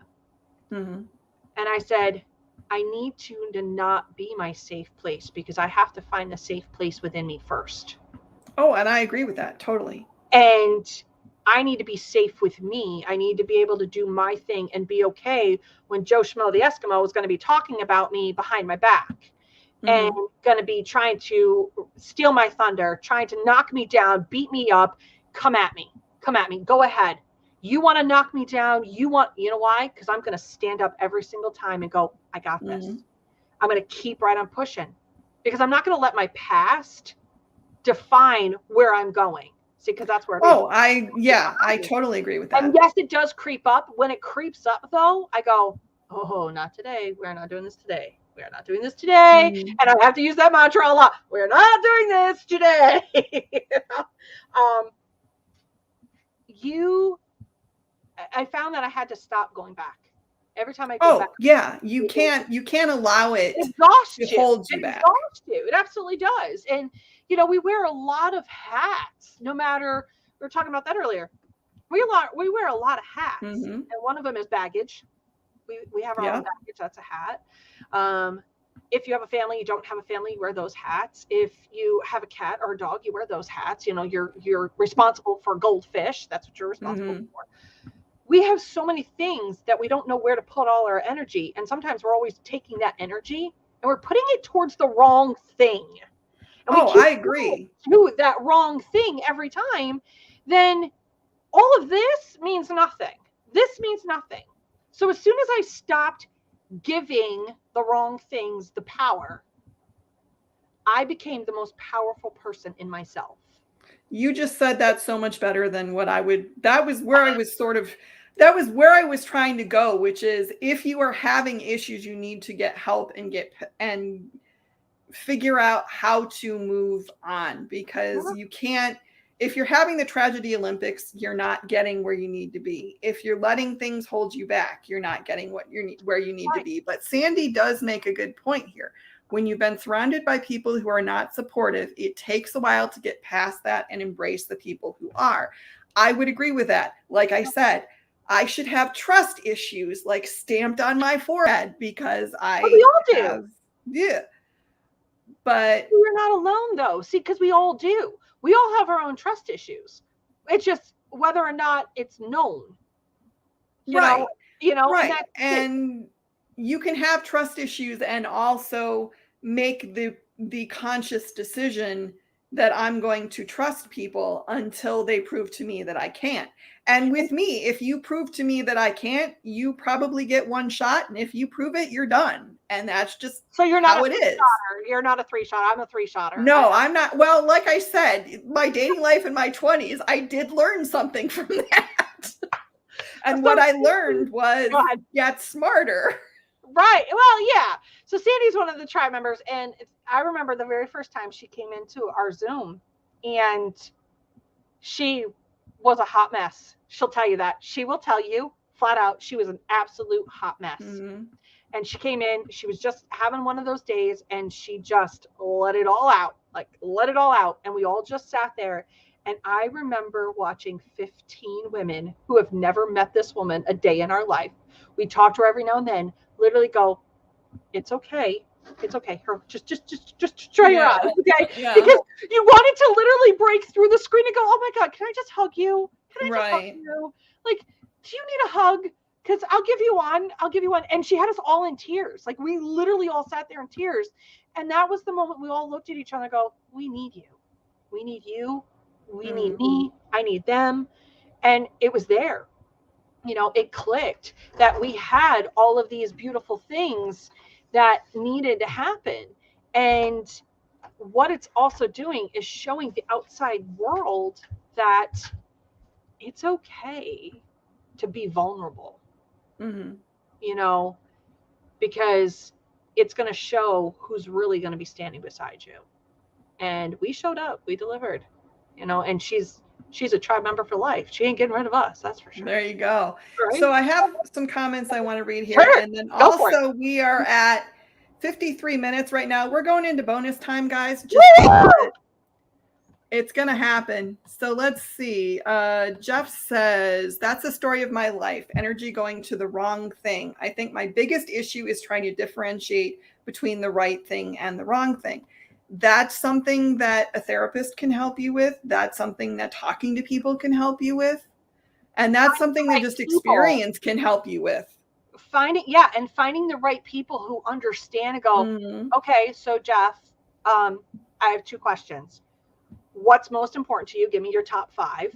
And I said, I need you to not be my safe place, because I have to find the safe place within me first. Oh, and I agree with that. Totally. And I need to be safe with me. I need to be able to do my thing and be okay when Joe Schmo the Eskimo is going to be talking about me behind my back and going to be trying to steal my thunder, trying to knock me down, beat me up. Come at me. Go ahead. You want to knock me down? You know why? Because I'm going to stand up every single time and go, I got this. I'm going to keep right on pushing, because I'm not going to let my past define where I'm going. See, because that's where it is. I totally agree with that. And yes, it does creep up. When it creeps up, though, I go, oh, not today. We're not doing this today. We're not doing this today. And I have to use that mantra a lot. We're not doing this today. You I found that I had to stop going back. Every time I go back. Yeah. You can't allow it to hold you back. It absolutely does. And, you know, we wear a lot of hats, no matter, we were talking about that earlier. We wear a lot of hats, and one of them is baggage. We have our own baggage. That's a hat. If you have a family, you don't have a family, you wear those hats. If you have a cat or a dog, you wear those hats. You know, you're responsible for goldfish. That's what you're responsible for. We have so many things that we don't know where to put all our energy. And sometimes we're always taking that energy and we're putting it towards the wrong thing. And I agree. Do that wrong thing every time. Then all of this means nothing. This means nothing. So as soon as I stopped giving the wrong things the power, I became the most powerful person in myself. You just said that so much better than what I would. That was where I was trying to go, which is, if you are having issues, you need to get help and figure out how to move on, because you can't, if you're having the tragedy Olympics, you're not getting where you need to be. If you're letting things hold you back, you're not getting where you need to be. But Sandy does make a good point here. When you've been surrounded by people who are not supportive, it takes a while to get past that and embrace the people who are. I would agree with that. Like I said, I should have trust issues like stamped on my forehead, because we all do. Yeah. But we're not alone, though. See, because we all do. We all have our own trust issues. It's just whether or not it's known. You know, right. And you can have trust issues and also make the conscious decision that I'm going to trust people until they prove to me that I can't. And with me, if you prove to me that I can't, you probably get one shot. And if you prove it, you're done. And that's just you're not how it is. You're not a 3-shotter. I'm a 3-shotter. No, I'm not. Well, like I said, my dating life in my 20s, I did learn something from that. And what I learned was get smarter. Right. Well, yeah. So Sandy's one of the tribe members. And I remember the very first time she came into our Zoom, and she was a hot mess. She'll tell you that. She will tell you flat out, she was an absolute hot mess. And she came in, she was just having one of those days, and she just let it all out. And we all just sat there. And I remember watching 15 women who have never met this woman a day in our life. We talk to her every now and then, literally go, it's okay. It's okay. Just try your eyes. Okay. Yeah. Because you wanted to literally break through the screen and go, oh my God, can I just hug you? Can I just hug you? Like, do you need a hug? Because I'll give you one. And she had us all in tears. Like, we literally all sat there in tears. And that was the moment we all looked at each other and go, we need you. We need you. We need me. I need them. And it was there. You know, it clicked that we had all of these beautiful things that needed to happen. And what it's also doing is showing the outside world that it's okay to be vulnerable. You know, because it's going to show who's really going to be standing beside you. And we showed up, we delivered, you know, and she's a tribe member for life. She ain't getting rid of us. That's for sure. There you go. Right? So I have some comments I want to read here. Sure. And then also we are at 53 minutes right now. We're going into bonus time, guys. It's going to happen. So let's see. Jeff says, that's the story of my life. Energy going to the wrong thing. I think my biggest issue is trying to differentiate between the right thing and the wrong thing. That's something that a therapist can help you with. That's something that talking to people can help you with. And that's something that just experience can help you with. Finding the right people who understand and go, okay, so Jeff, I have 2 questions. What's most important to you? Give me your top 5.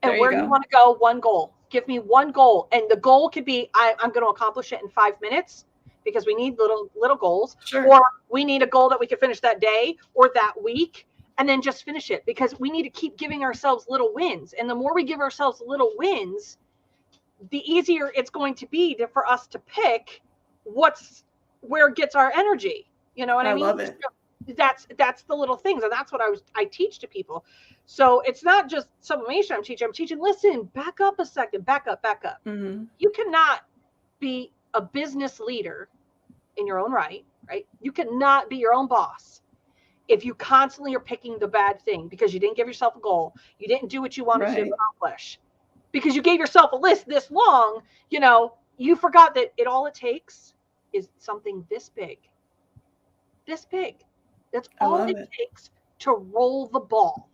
And where do you want to go? One goal. Give me one goal. And the goal could be, I'm going to accomplish it in 5 minutes, because we need little goals. Sure. Or we need a goal that we can finish that day or that week, and then just finish it, because we need to keep giving ourselves little wins. And the more we give ourselves little wins, the easier it's going to be for us to pick where it gets our energy. You know what I mean? I love it. That's the little things, and that's what I teach to people. So it's not just sublimation I'm teaching, listen, back up a second, back up. Mm-hmm. You cannot be a business leader in your own right? You cannot be your own boss if you constantly are picking the bad thing because you didn't give yourself a goal. You didn't do what you wanted to accomplish because you gave yourself a list this long. You forgot that all it takes is something this big. That's all it takes to roll the ball.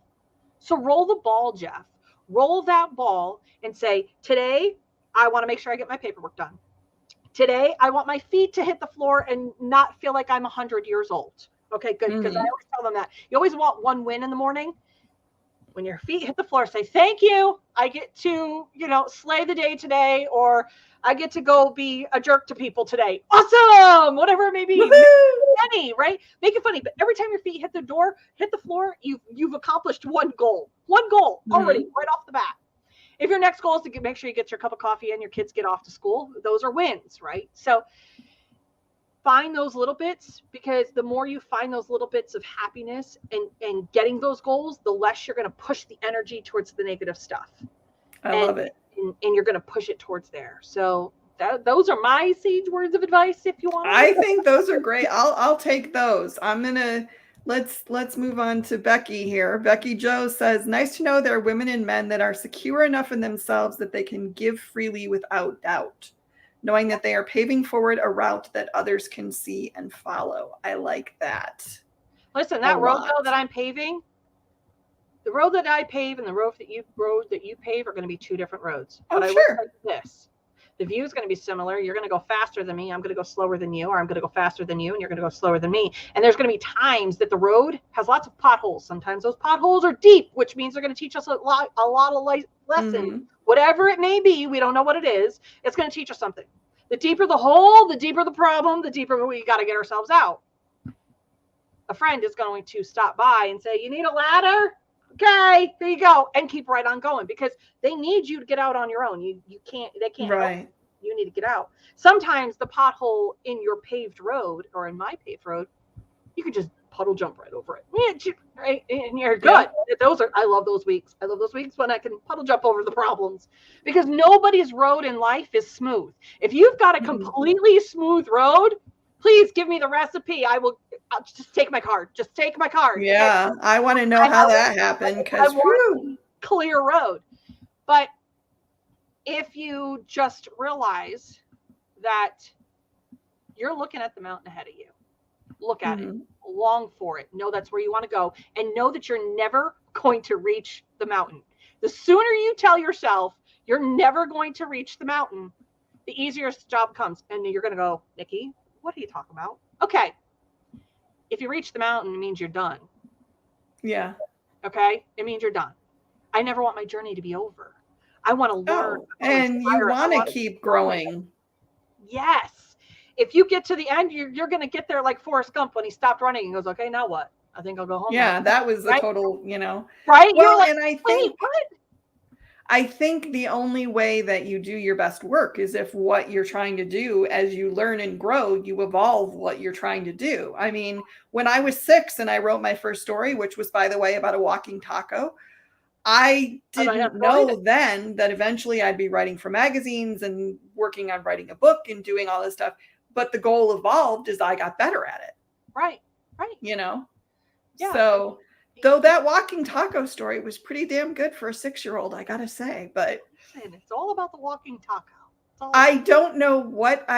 So roll the ball, Jeff. Roll that ball and say, today, I want to make sure I get my paperwork done. Today, I want my feet to hit the floor and not feel like I'm 100 years old. Okay, good. Because I always tell them that. You always want one win in the morning. When your feet hit the floor, say, thank you. I get to, slay the day today, or I get to go be a jerk to people today. Awesome. Whatever it may be. Make it funny, right? Make it funny. But every time your feet hit the floor, you've accomplished one goal. One goal already right off the bat. If your next goal is to make sure you get your cup of coffee and your kids get off to school, those are wins, right? So find those little bits, because the more you find those little bits of happiness and getting those goals, the less you're going to push the energy towards the negative stuff. I love it. And you're going to push it towards there. So those are my sage words of advice. If you want, I think those are great. I'll take those. Let's move on to Becky here. Becky Joe says, nice to know there are women and men that are secure enough in themselves that they can give freely without doubt, knowing that they are paving forward a route that others can see and follow. I like that. Listen, that road though that I'm paving, the road that I pave and the road that you pave are going to be two different roads. Oh, but sure. I will tell you this. The view is going to be similar. You're going to go faster than me. I'm going to go slower than you, or I'm going to go faster than you, and you're going to go slower than me. And there's going to be times that the road has lots of potholes. Sometimes those potholes are deep, which means they're going to teach us a lot of lessons. Whatever it may be, we don't know what it is. It's going to teach us something. The deeper the hole, the deeper the problem, the deeper we got to get ourselves out. A friend is going to stop by and say, you need a ladder? Okay, there you go. And keep right on going, because they need you to get out on your own. They can't. Right. You need to get out. Sometimes the pothole in your paved road or in my paved road, you could just puddle jump right over it. Right? And you're good. Yeah. I love those weeks. I love those weeks when I can puddle jump over the problems, because nobody's road in life is smooth. If you've got a completely smooth road, please give me the recipe. I'll just take my card. Just take my card. Yeah. I want to know how that happened, because clear road. But if you just realize that you're looking at the mountain ahead of you, look at it, long for it, know that's where you want to go, and know that you're never going to reach the mountain. The sooner you tell yourself you're never going to reach the mountain, the easier job comes. And you're going to go, Nikki, what are you talking about? Okay. If you reach the mountain, it means you're done. Yeah. Okay. It means you're done. I never want my journey to be over. I want to learn. And you want to keep growing. Yes. If you get to the end, you're going to get there like Forrest Gump when he stopped running and goes, okay, now what? I think I'll go home. Yeah, that was the total, Right? Well, and I think the only way that you do your best work is if what you're trying to do, as you learn and grow, you evolve what you're trying to do. I mean, when I was 6 and I wrote my first story, which was, by the way, about a walking taco, I didn't know then that eventually I'd be writing for magazines and working on writing a book and doing all this stuff. But the goal evolved as I got better at it. Right. Yeah. So though that walking taco story was pretty damn good for a 6-year-old, I got to say, but it's all about the walking taco. I don't know what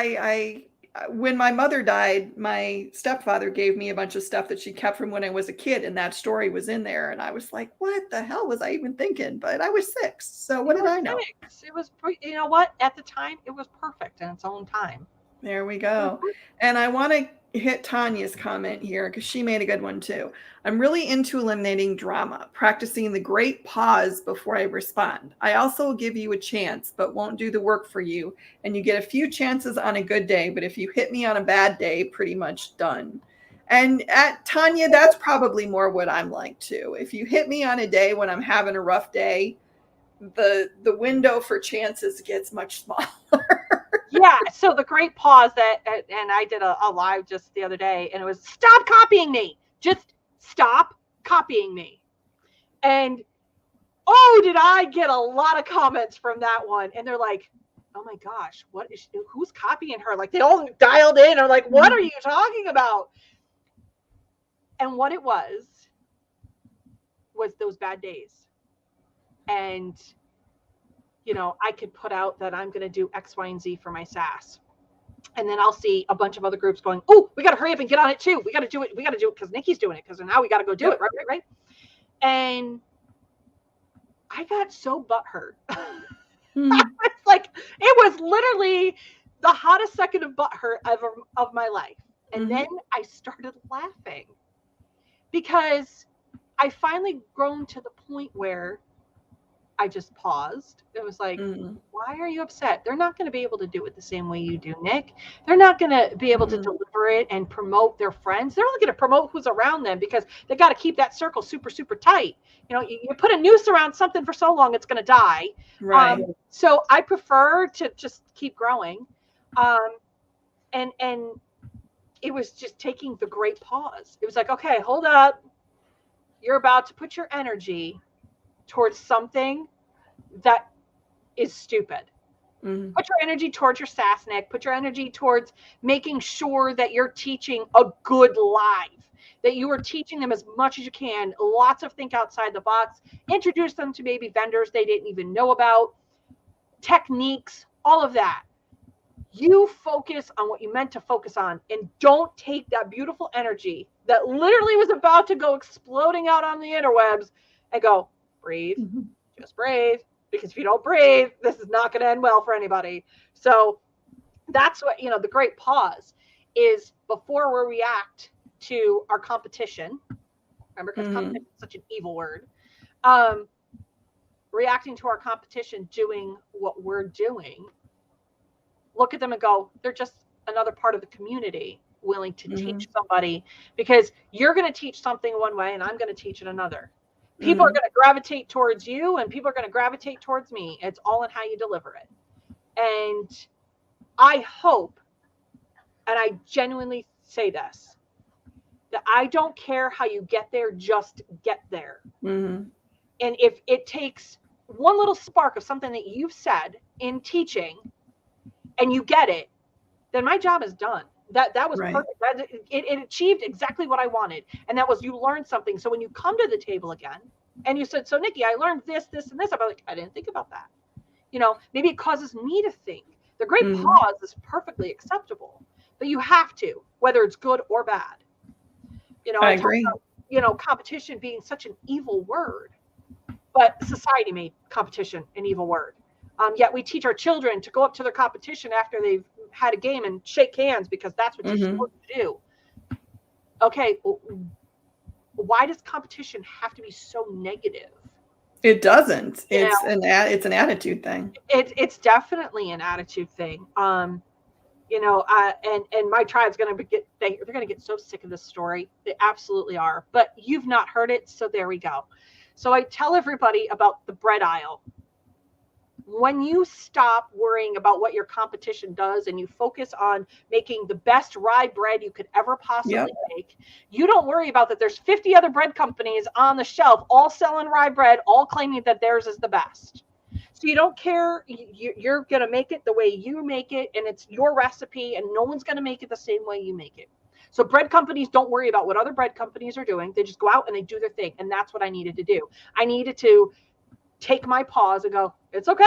when my mother died, my stepfather gave me a bunch of stuff that she kept from when I was a kid, and that story was in there. And I was like, what the hell was I even thinking? But I was 6. So what did I know? It was, you know what? At the time, it was perfect in its own time. There we go. And I want to hit Tanya's comment here, because she made a good one too. I'm really into eliminating drama, practicing the great pause before I respond. I also will give you a chance, but won't do the work for you. And you get a few chances on a good day, but if you hit me on a bad day, pretty much done. And at Tanya, that's probably more what I'm like too. If you hit me on a day when I'm having a rough day, the window for chances gets much smaller. Yeah. So the great pause and I did a live just the other day, and it was, stop copying me. Just stop copying me. And oh, did I get a lot of comments from that one. And they're like, oh my gosh, who's copying her? Like, they all dialed in. I'm like, what are you talking about? And what it was those bad days. And, you know, I could put out that I'm going to do X, Y, and Z for my SaaS. And then I'll see a bunch of other groups going, oh, we got to hurry up and get on it too. We got to do it. We got to do it because Nicky's doing it. Because now we got to go do it. Right. And I got so butthurt. It's like, it was literally the hottest second of butthurt ever of my life. And then I started laughing because I finally grown to the point where I just paused. It was like, why are you upset? They're not going to be able to do it the same way you do, Nick. They're not going to be able to deliver it and promote their friends. They're only going to promote who's around them because they got to keep that circle super, super tight. You know, you put a noose around something for so long, it's going to die. Right. So I prefer to just keep growing. And it was just taking the great pause. It was like, okay, hold up. You're about to put your energy towards something that is stupid. Put your energy towards your SaaS, Nick. Put your energy towards making sure that you're teaching a good live, that you are teaching them as much as you can. Lots of think outside the box. Introduce them to maybe vendors they didn't even know about, techniques, all of that. You focus on what you meant to focus on, and don't take that beautiful energy that literally was about to go exploding out on the interwebs and go, breathe, just breathe. Because if you don't breathe, this is not going to end well for anybody. So that's what, you know, the great pause is before we react to our competition. Remember, because competition is such an evil word. Reacting to our competition, doing what we're doing. Look at them and go, they're just another part of the community willing to teach somebody, because you're going to teach something one way and I'm going to teach it another. People are going to gravitate towards you and people are going to gravitate towards me. It's all in how you deliver it. And I hope, and I genuinely say this, that I don't care how you get there, just get there. And if it takes one little spark of something that you've said in teaching and you get it, then my job is done. That was perfect. It achieved exactly what I wanted. And that was, you learned something. So when you come to the table again and you said, so Nicky, I learned this, this, and this. I'm like, I didn't think about that. You know, maybe it causes me to think. The great pause is perfectly acceptable, but you have to, whether it's good or bad. You know, I agree. About, you know, competition being such an evil word, but society made competition an evil word. Yet we teach our children to go up to their competition after they've had a game and shake hands because that's what you're supposed to do. Okay, why does competition have to be so negative? It doesn't. It's an attitude thing. It's definitely an attitude thing. You know, and my tribe's they're going to get so sick of this story. They absolutely are. But you've not heard it, so there we go. So I tell everybody about the bread aisle. When you stop worrying about what your competition does and you focus on making the best rye bread you could ever possibly make, you don't worry about that there's 50 other bread companies on the shelf all selling rye bread, all claiming that theirs is the best. So you don't care. You're going to make it the way you make it, and it's your recipe, and no one's going to make it the same way you make it. So bread companies don't worry about what other bread companies are doing. They just go out and they do their thing, and that's what I needed to do. I needed to take my pause and go, it's okay,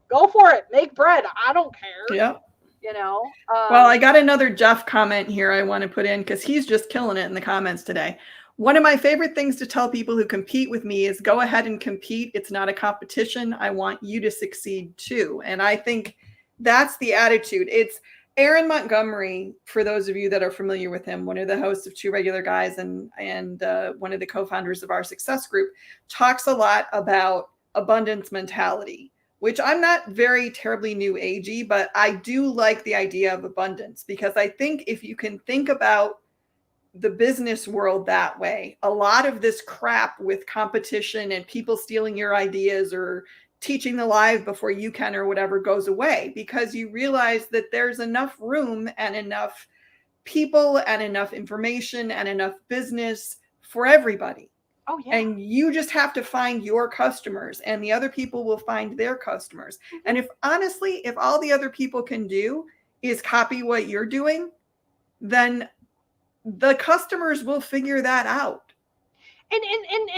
go for it, make bread, I don't care. You know, well, I got another Jeff comment here I want to put in because he's just killing it in the comments today. One of my favorite things to tell people who compete with me is go ahead and compete. It's not a competition. I want you to succeed too. And I think that's the attitude. It's Aaron Montgomery, for those of you that are familiar with him, one of the hosts of Two Regular Guys and one of the co-founders of our success group, talks a lot about abundance mentality, which I'm not very terribly new agey, but I do like the idea of abundance, because I think if you can think about the business world that way, a lot of this crap with competition and people stealing your ideas or teaching the live before you can or whatever goes away, because you realize that there's enough room and enough people and enough information and enough business for everybody. Oh, yeah. And you just have to find your customers, and the other people will find their customers. And if honestly, if all the other people can do is copy what you're doing, then the customers will figure that out. And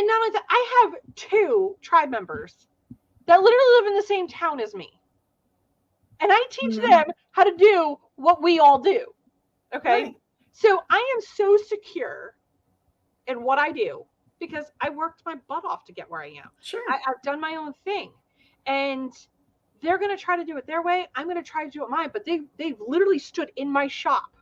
not only that, I have 2 tribe members that literally live in the same town as me. And I teach them how to do what we all do. Okay. Right. So I am so secure in what I do because I worked my butt off to get where I am. Sure. I've done my own thing, and they're going to try to do it their way. I'm going to try to do it mine, but they've literally stood in my shop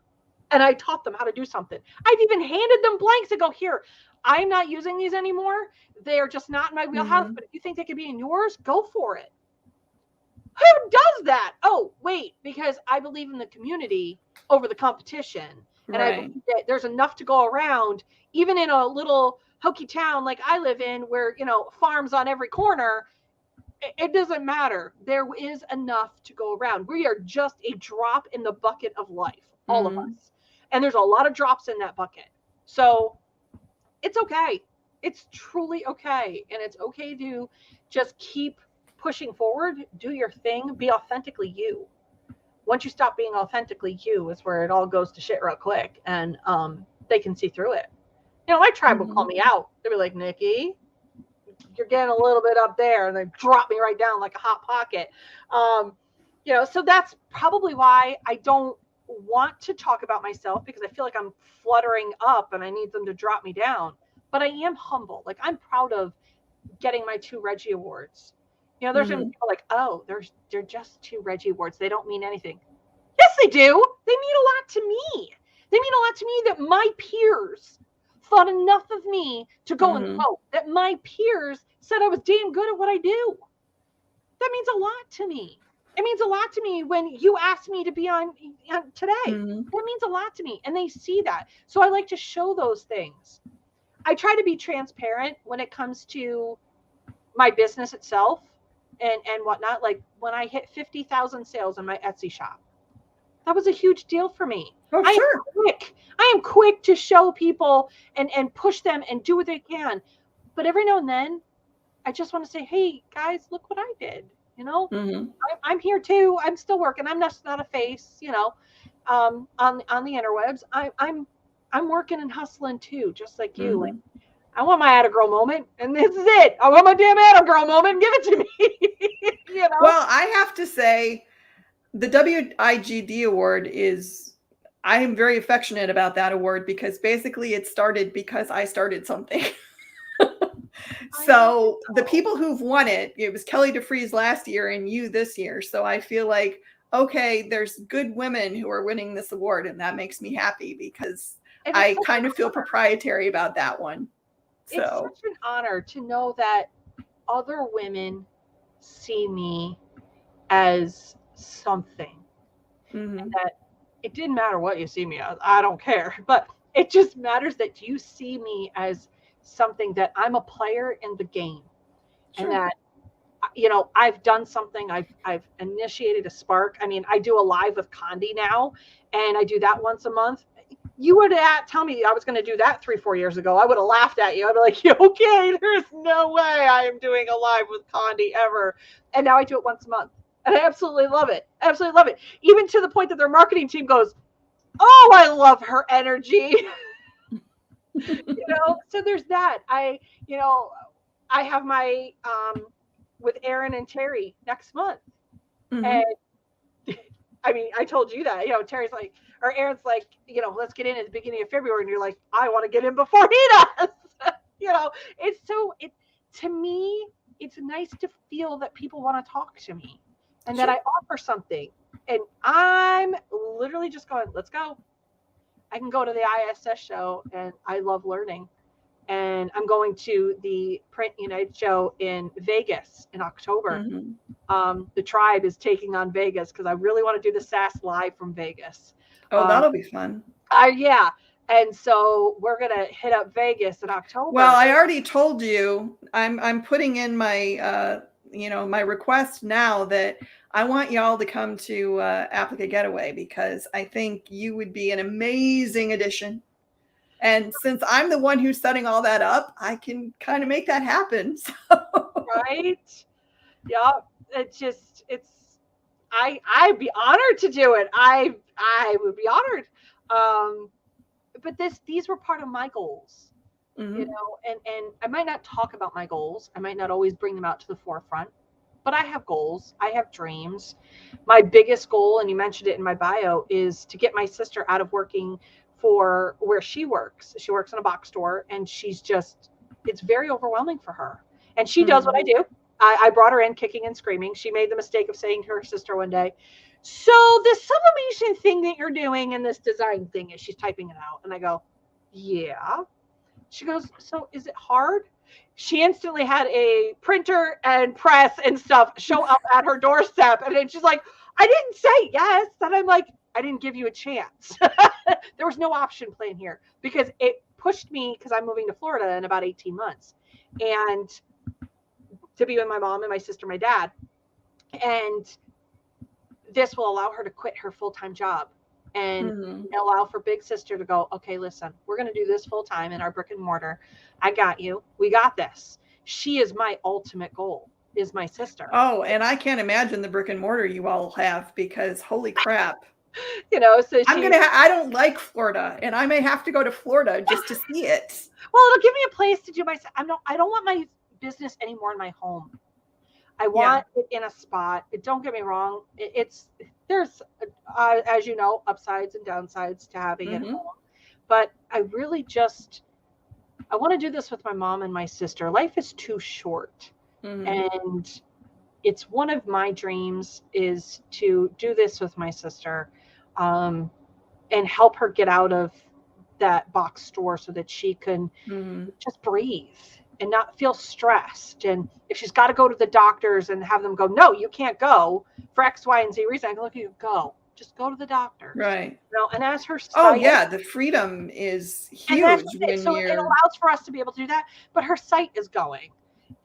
and I taught them how to do something. I've even handed them blanks and go, here, I'm not using these anymore. They're just not in my wheelhouse, but if you think they could be in yours, go for it. Who does that? Oh, wait, because I believe in the community over the competition. And I believe that there's enough to go around, even in a little hokey town like I live in where, farms on every corner. It doesn't matter. There is enough to go around. We are just a drop in the bucket of life, all of us. And there's a lot of drops in that bucket. So it's okay. It's truly okay. And it's okay to just keep pushing forward, do your thing, be authentically you. Once you stop being authentically you is where it all goes to shit real quick, and they can see through it. My tribe will call me out. They'll be like, Nikki, you're getting a little bit up there, and they drop me right down like a hot pocket. So that's probably why I don't want to talk about myself, because I feel like I'm fluttering up and I need them to drop me down. But I am humble. Like, I'm proud of getting my 2 Reggie Awards. There's some people like, oh, they're just 2 Reggie Awards. They don't mean anything. Yes, they do. They mean a lot to me. They mean a lot to me that my peers thought enough of me to go and vote. That my peers said I was damn good at what I do. That means a lot to me. It means a lot to me when you asked me to be on today. That means a lot to me. And they see that. So I like to show those things. I try to be transparent when it comes to my business itself and whatnot. Like when I hit 50,000 sales in my Etsy shop, that was a huge deal for me. Oh, sure. I am quick to show people and push them and do what they can. But every now and then, I just want to say, hey, guys, look what I did. I'm here too. I'm still working. I'm just not a face, on the interwebs. I'm working and hustling too, just like you. Like, I want my Atta Girl moment, and this is it. I want my damn Atta Girl moment. Give it to me. Well, I have to say, the WIGD award I am very affectionate about that award, because basically it started because I started something. So the people who've won it was Kelly DeFreeze last year and you this year. So I feel like, okay, there's good women who are winning this award, and that makes me happy, because I kind of feel proprietary about that one. So it's such an honor to know that other women see me as something, and that it didn't matter what you see me as. I don't care, but it just matters that you see me as something, that I'm a player in the game. Sure. And that, I've done something. I've initiated a spark. I mean, I do a live with Condi now, and I do that once a month. You would tell me I was going to do that 3-4 years ago, I would have laughed at you. I'd be like, okay, there's no way I am doing a live with Condi ever. And now I do it once a month, and I absolutely love it. Absolutely love it. Even to the point that their marketing team goes, oh, I love her energy. So there's that. I have my with Aaron and Terry next month. And I mean, I told you that, Terry's like, or Aaron's like, let's get in at the beginning of February. And you're like, I want to get in before he does. To me, it's nice to feel that people want to talk to me, and that I offer something. And I'm literally just going, let's go. I can go to the ISS show, and I love learning. And I'm going to the Print United show in Vegas in October. The tribe is taking on Vegas, because I really want to do the SAS live from Vegas. Oh, that'll be fun. Yeah. And so we're going to hit up Vegas in October. Well, I already told you, I'm putting in my, my request now that I want y'all to come to Applica Getaway, because I think you would be an amazing addition. And since I'm the one who's setting all that up, I can kind of make that happen. So. Right? Yeah. I'd be honored to do it. I would be honored. But these were part of my goals, Mm-hmm. you know, and I might not talk about my goals. I might not always bring them out to the forefront, but I have goals. I have dreams. My biggest goal, and you mentioned it in my bio, is to get my sister out of working for where she works. She works in a box store, and it's very overwhelming for her. And she does what I do. I brought her in kicking and screaming. She made the mistake of saying to her sister one day, so this sublimation thing that you're doing and this design thing, is she's typing it out. And I go, yeah. She goes, so is it hard? She instantly had a printer and press and stuff show up at her doorstep. And then she's like, I didn't say yes. And I'm like, I didn't give you a chance. There was no option plan here because it pushed me, because I'm moving to Florida in about 18 months. And to be with my mom and my sister, my dad. And this will allow her to quit her full-time job and allow for big sister to go, okay, listen, we're going to do this full-time in our brick and mortar. I got you. We got this. She is my ultimate goal, is my sister. Oh, and I can't imagine the brick and mortar you all have, because holy crap. You know, so I don't like Florida, and I may have to go to Florida just to see it. Well, it'll give me a place to do I don't want my business anymore in my home. I want it in a spot. Don't get me wrong. There's, as you know, upsides and downsides to having it home. But I really I want to do this with my mom and my sister. Life is too short. And it's one of my dreams is to do this with my sister, and help her get out of that box store so that she can just breathe and not feel stressed. And if she's got to go to the doctors and have them go, no, you can't go for X, Y, and Z reason, I can look at you, go. Just go to the doctor. Right. You know, and as her sight, oh yeah, the freedom is huge. So it allows for us to be able to do that, but her sight is going.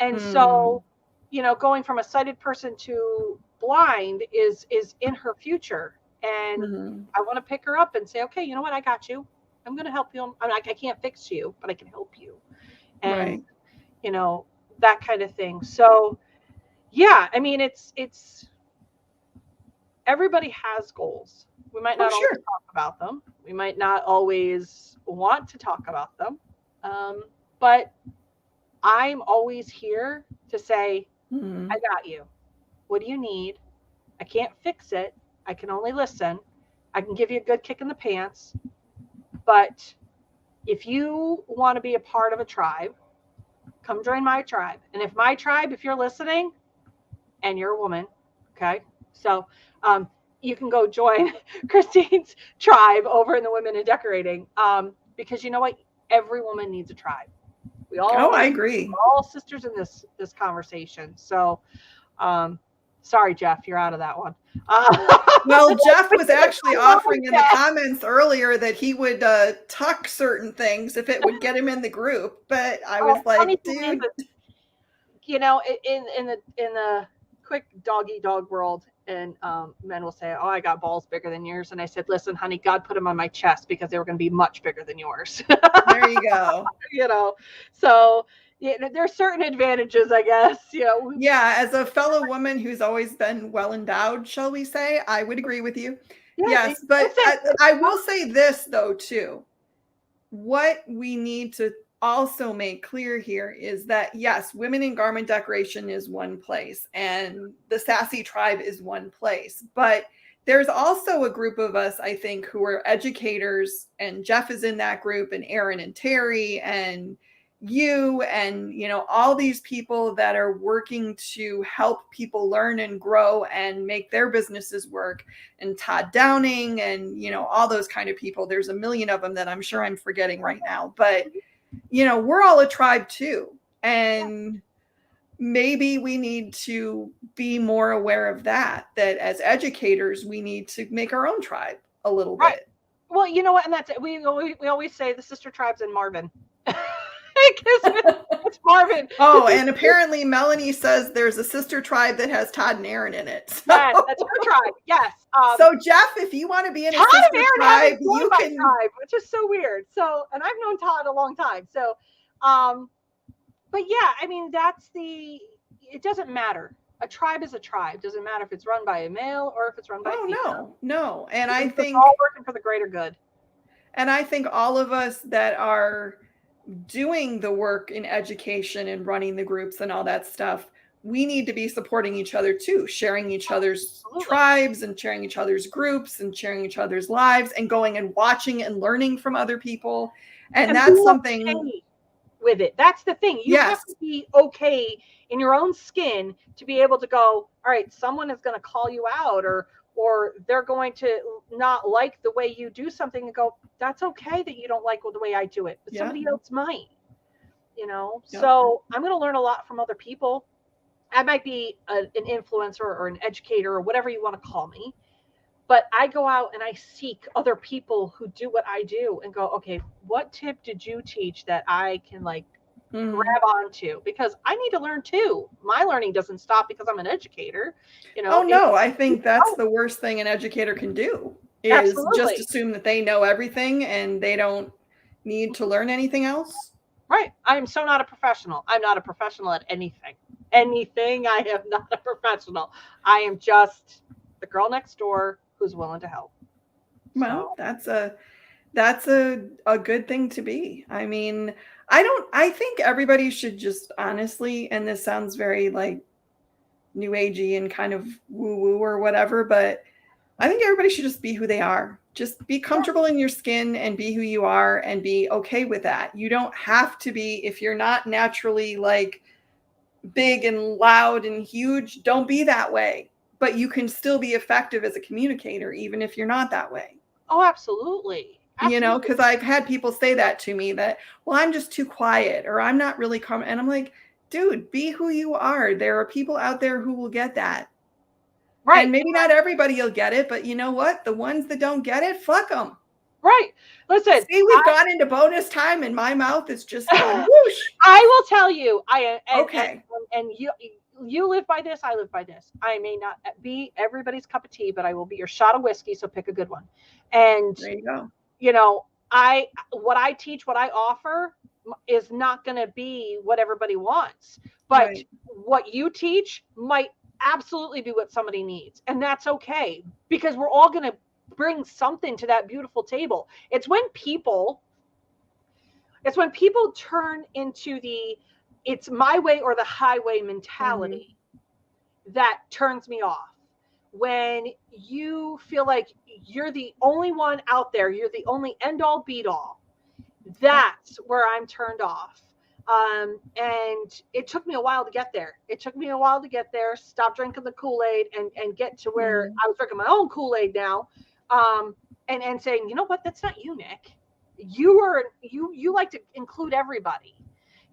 And so, you know, going from a sighted person to blind is in her future. And I want to pick her up and say, okay, you know what? I got you. I'm going to help you. I can't fix you, but I can help you. And, you know, that kind of thing. So, yeah, I mean, it's everybody has goals. We might not always talk about them. We might not always want to talk about them. But I'm always here to say, I got you. What do you need? I can't fix it. I can only listen. I can give you a good kick in the pants. But if you want to be a part of a tribe, come join my tribe. And if my tribe, if you're listening and you're a woman, okay, so you can go join Christine's tribe over in the Women in Decorating, because you know what? Every woman needs a tribe. We all I agree. We're all sisters in this conversation. So sorry, Jeff, you're out of that one. Well, Jeff was actually offering in the comments earlier that he would tuck certain things if it would get him in the group, but I was like, dude, you know, in the quick dog world, and men will say, oh, I got balls bigger than yours, and I said, listen, honey, God put them on my chest because they were going to be much bigger than yours. There you go. You know, so yeah, there's certain advantages, I guess. You know. Yeah, as a fellow woman who's always been well endowed, shall we say, I would agree with you. Yes, but I will say this though too. What we need to also make clear here is that yes, Women in Garment Decoration is one place, and the Sassy Tribe is one place, but there's also a group of us, I think, who are educators, and Jeff is in that group, and Aaron and Terry and you, and you know, all these people that are working to help people learn and grow and make their businesses work, and Todd Downing, and you know, all those kind of people. There's a million of them that I'm sure I'm forgetting right now, but you know, we're all a tribe too, and maybe we need to be more aware of that as educators, we need to make our own tribe a little bit. Well, you know what, and that's it. We always say the sister tribe's in Marvin. It's Marvin. Oh, and apparently Melanie says there's a sister tribe that has Todd and Aaron in it. So. Yes, that's her tribe. Yes. So Jeff, if you want to be in a Todd and sister Aaron tribe, haven't joined you my can. tribe, which is so weird. So, and I've known Todd a long time. So, but yeah, I mean, it doesn't matter. A tribe is a tribe. Doesn't matter if it's run by a male or if it's run by a female. No. And I It's think all working for the greater good. And I think all of us that are doing the work in education and running the groups and all that stuff, we need to be supporting each other too, sharing each other's tribes and sharing each other's groups and sharing each other's lives and going and watching and learning from other people. And that's something okay with it. That's the thing. You have to be okay in your own skin to be able to go, all right, someone is going to call you out or they're going to not like the way you do something and go, that's okay that you don't like the way I do it, but somebody else might, So I'm going to learn a lot from other people. I might be an influencer or an educator or whatever you want to call me, but I go out and I seek other people who do what I do and go, okay, what tip did you teach that I can grab onto? Because I need to learn too. My learning doesn't stop because I'm an educator. Oh no, I think that's the worst thing an educator can do is just assume that they know everything and they don't need to learn anything else. Right. I'm so not a professional. I'm not a professional at anything. I am not a professional. I am just the girl next door who's willing to help. Well, that's a good thing to be. I mean, I think everybody should just honestly, and this sounds very like new agey and kind of woo woo or whatever, but I think everybody should just be who they are. Just be comfortable in your skin and be who you are and be okay with that. You don't have to be, if you're not naturally like big and loud and huge, don't be that way. But you can still be effective as a communicator, even if you're not that way. Oh, absolutely. Because I've had people say that to me that, well, I'm just too quiet or I'm not really calm. And I'm like, dude, be who you are. There are people out there who will get that. Right. And maybe not everybody will get it, but you know what? The ones that don't get it, fuck them. Right. Listen. See, we've gone into bonus time and my mouth is just going whoosh. I will tell you. Okay. And you live by this. I live by this. I may not be everybody's cup of tea, but I will be your shot of whiskey. So pick a good one. And there you go. What I teach, what I offer is not going to be what everybody wants, but what you teach might absolutely be what somebody needs. And that's okay because we're all going to bring something to that beautiful table. It's when people turn into it's my way or the highway mentality that turns me off. When you feel like you're the only one out there, you're the only end all beat all, that's where I'm turned off. And it took me a while to get there. Stop drinking the Kool-Aid and get to where I was drinking my own Kool-Aid now. And saying, you know what, that's not you, Nick. You like to include everybody.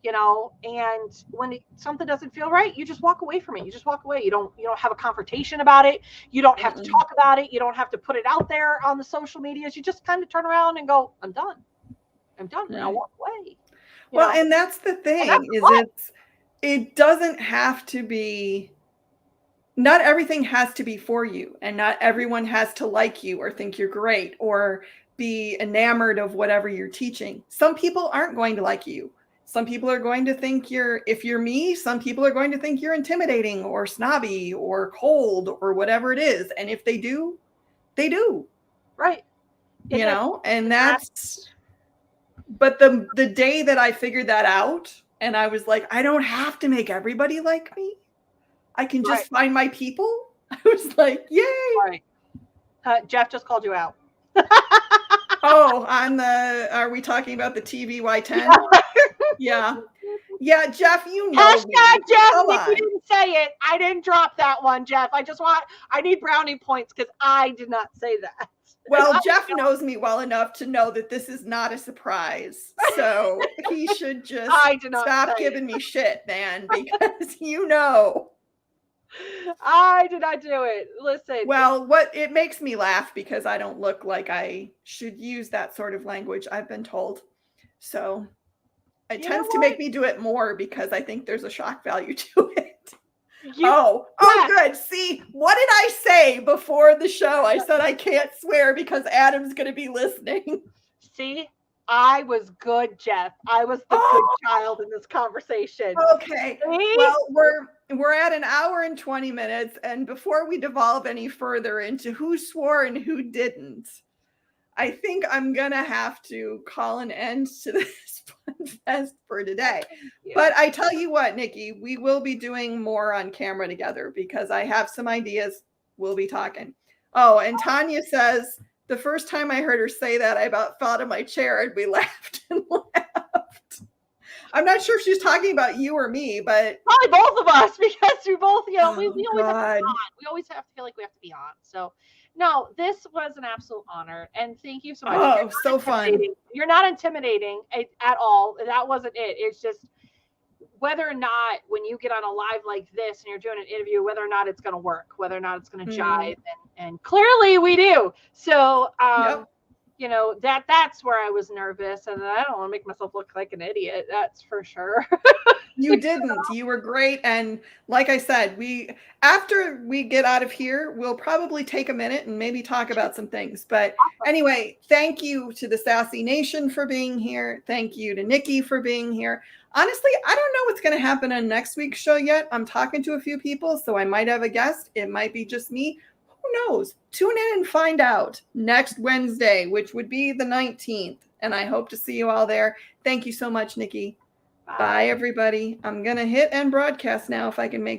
And when something doesn't feel right, you just walk away from it. You just walk away. You don't have a confrontation about it. You don't have to talk about it. You don't have to put it out there on the social medias. You just kind of turn around and go, I'm done. And I'll walk away. Well, and that's the thing it doesn't have to be, not everything has to be for you and not everyone has to like you or think you're great or be enamored of whatever you're teaching. Some people aren't going to like you. Some people are going to think if you're me, some people are going to think you're intimidating or snobby or cold or whatever it is. And if they do, they do. Right. And that's, but the day that I figured that out and I was like, I don't have to make everybody like me. I can just find my people. I was like, yay. Right. Jeff just called you out. Oh, are we talking about the TVY10? Yeah. Yeah, Jeff, you know. Hashtag Jeff, Nicky didn't say it. I didn't drop that one, Jeff. I need brownie points because I did not say that. Well, Jeff knows me well enough to know that this is not a surprise. So he should just stop giving me shit, man, because I did not do it. Listen. Well, it makes me laugh because I don't look like I should use that sort of language, I've been told. So it tends to make me do it more because I think there's a shock value to it. Good. See, what did I say before the show? I said I can't swear because Adam's going to be listening. See, I was good, Jeff. I was the good child in this conversation. Okay. Well, we're at an hour and 20 minutes. And before we devolve any further into who swore and who didn't, I think I'm going to have to call an end to this fun fest for today. Yeah. But I tell you what, Nikki, we will be doing more on camera together because I have some ideas. We'll be talking. Oh, and Tanya says, the first time I heard her say that, I about fell out of my chair and we laughed and laughed. I'm not sure if she's talking about you or me, but probably both of us because we both, we always have to be on. We always have to feel like we have to be on. So no, this was an absolute honor. And thank you so much. Oh, so fun. You're not intimidating at all. That wasn't it. It's just whether or not when you get on a live like this and you're doing an interview, whether or not it's going to work, whether or not it's going to jive. And clearly we do. So, that's where I was nervous. And I don't want to make myself look like an idiot. That's for sure. You didn't. You were great. And like I said, after we get out of here, we'll probably take a minute and maybe talk about some things. But anyway, thank you to the Sassy Nation for being here. Thank you to Nikki for being here. Honestly, I don't know what's going to happen on next week's show yet. I'm talking to a few people, so I might have a guest. It might be just me. Who knows? Tune in and find out next Wednesday, which would be the 19th. And I hope to see you all there. Thank you so much, Nikki. Bye, everybody. I'm going to hit end broadcast now if I can make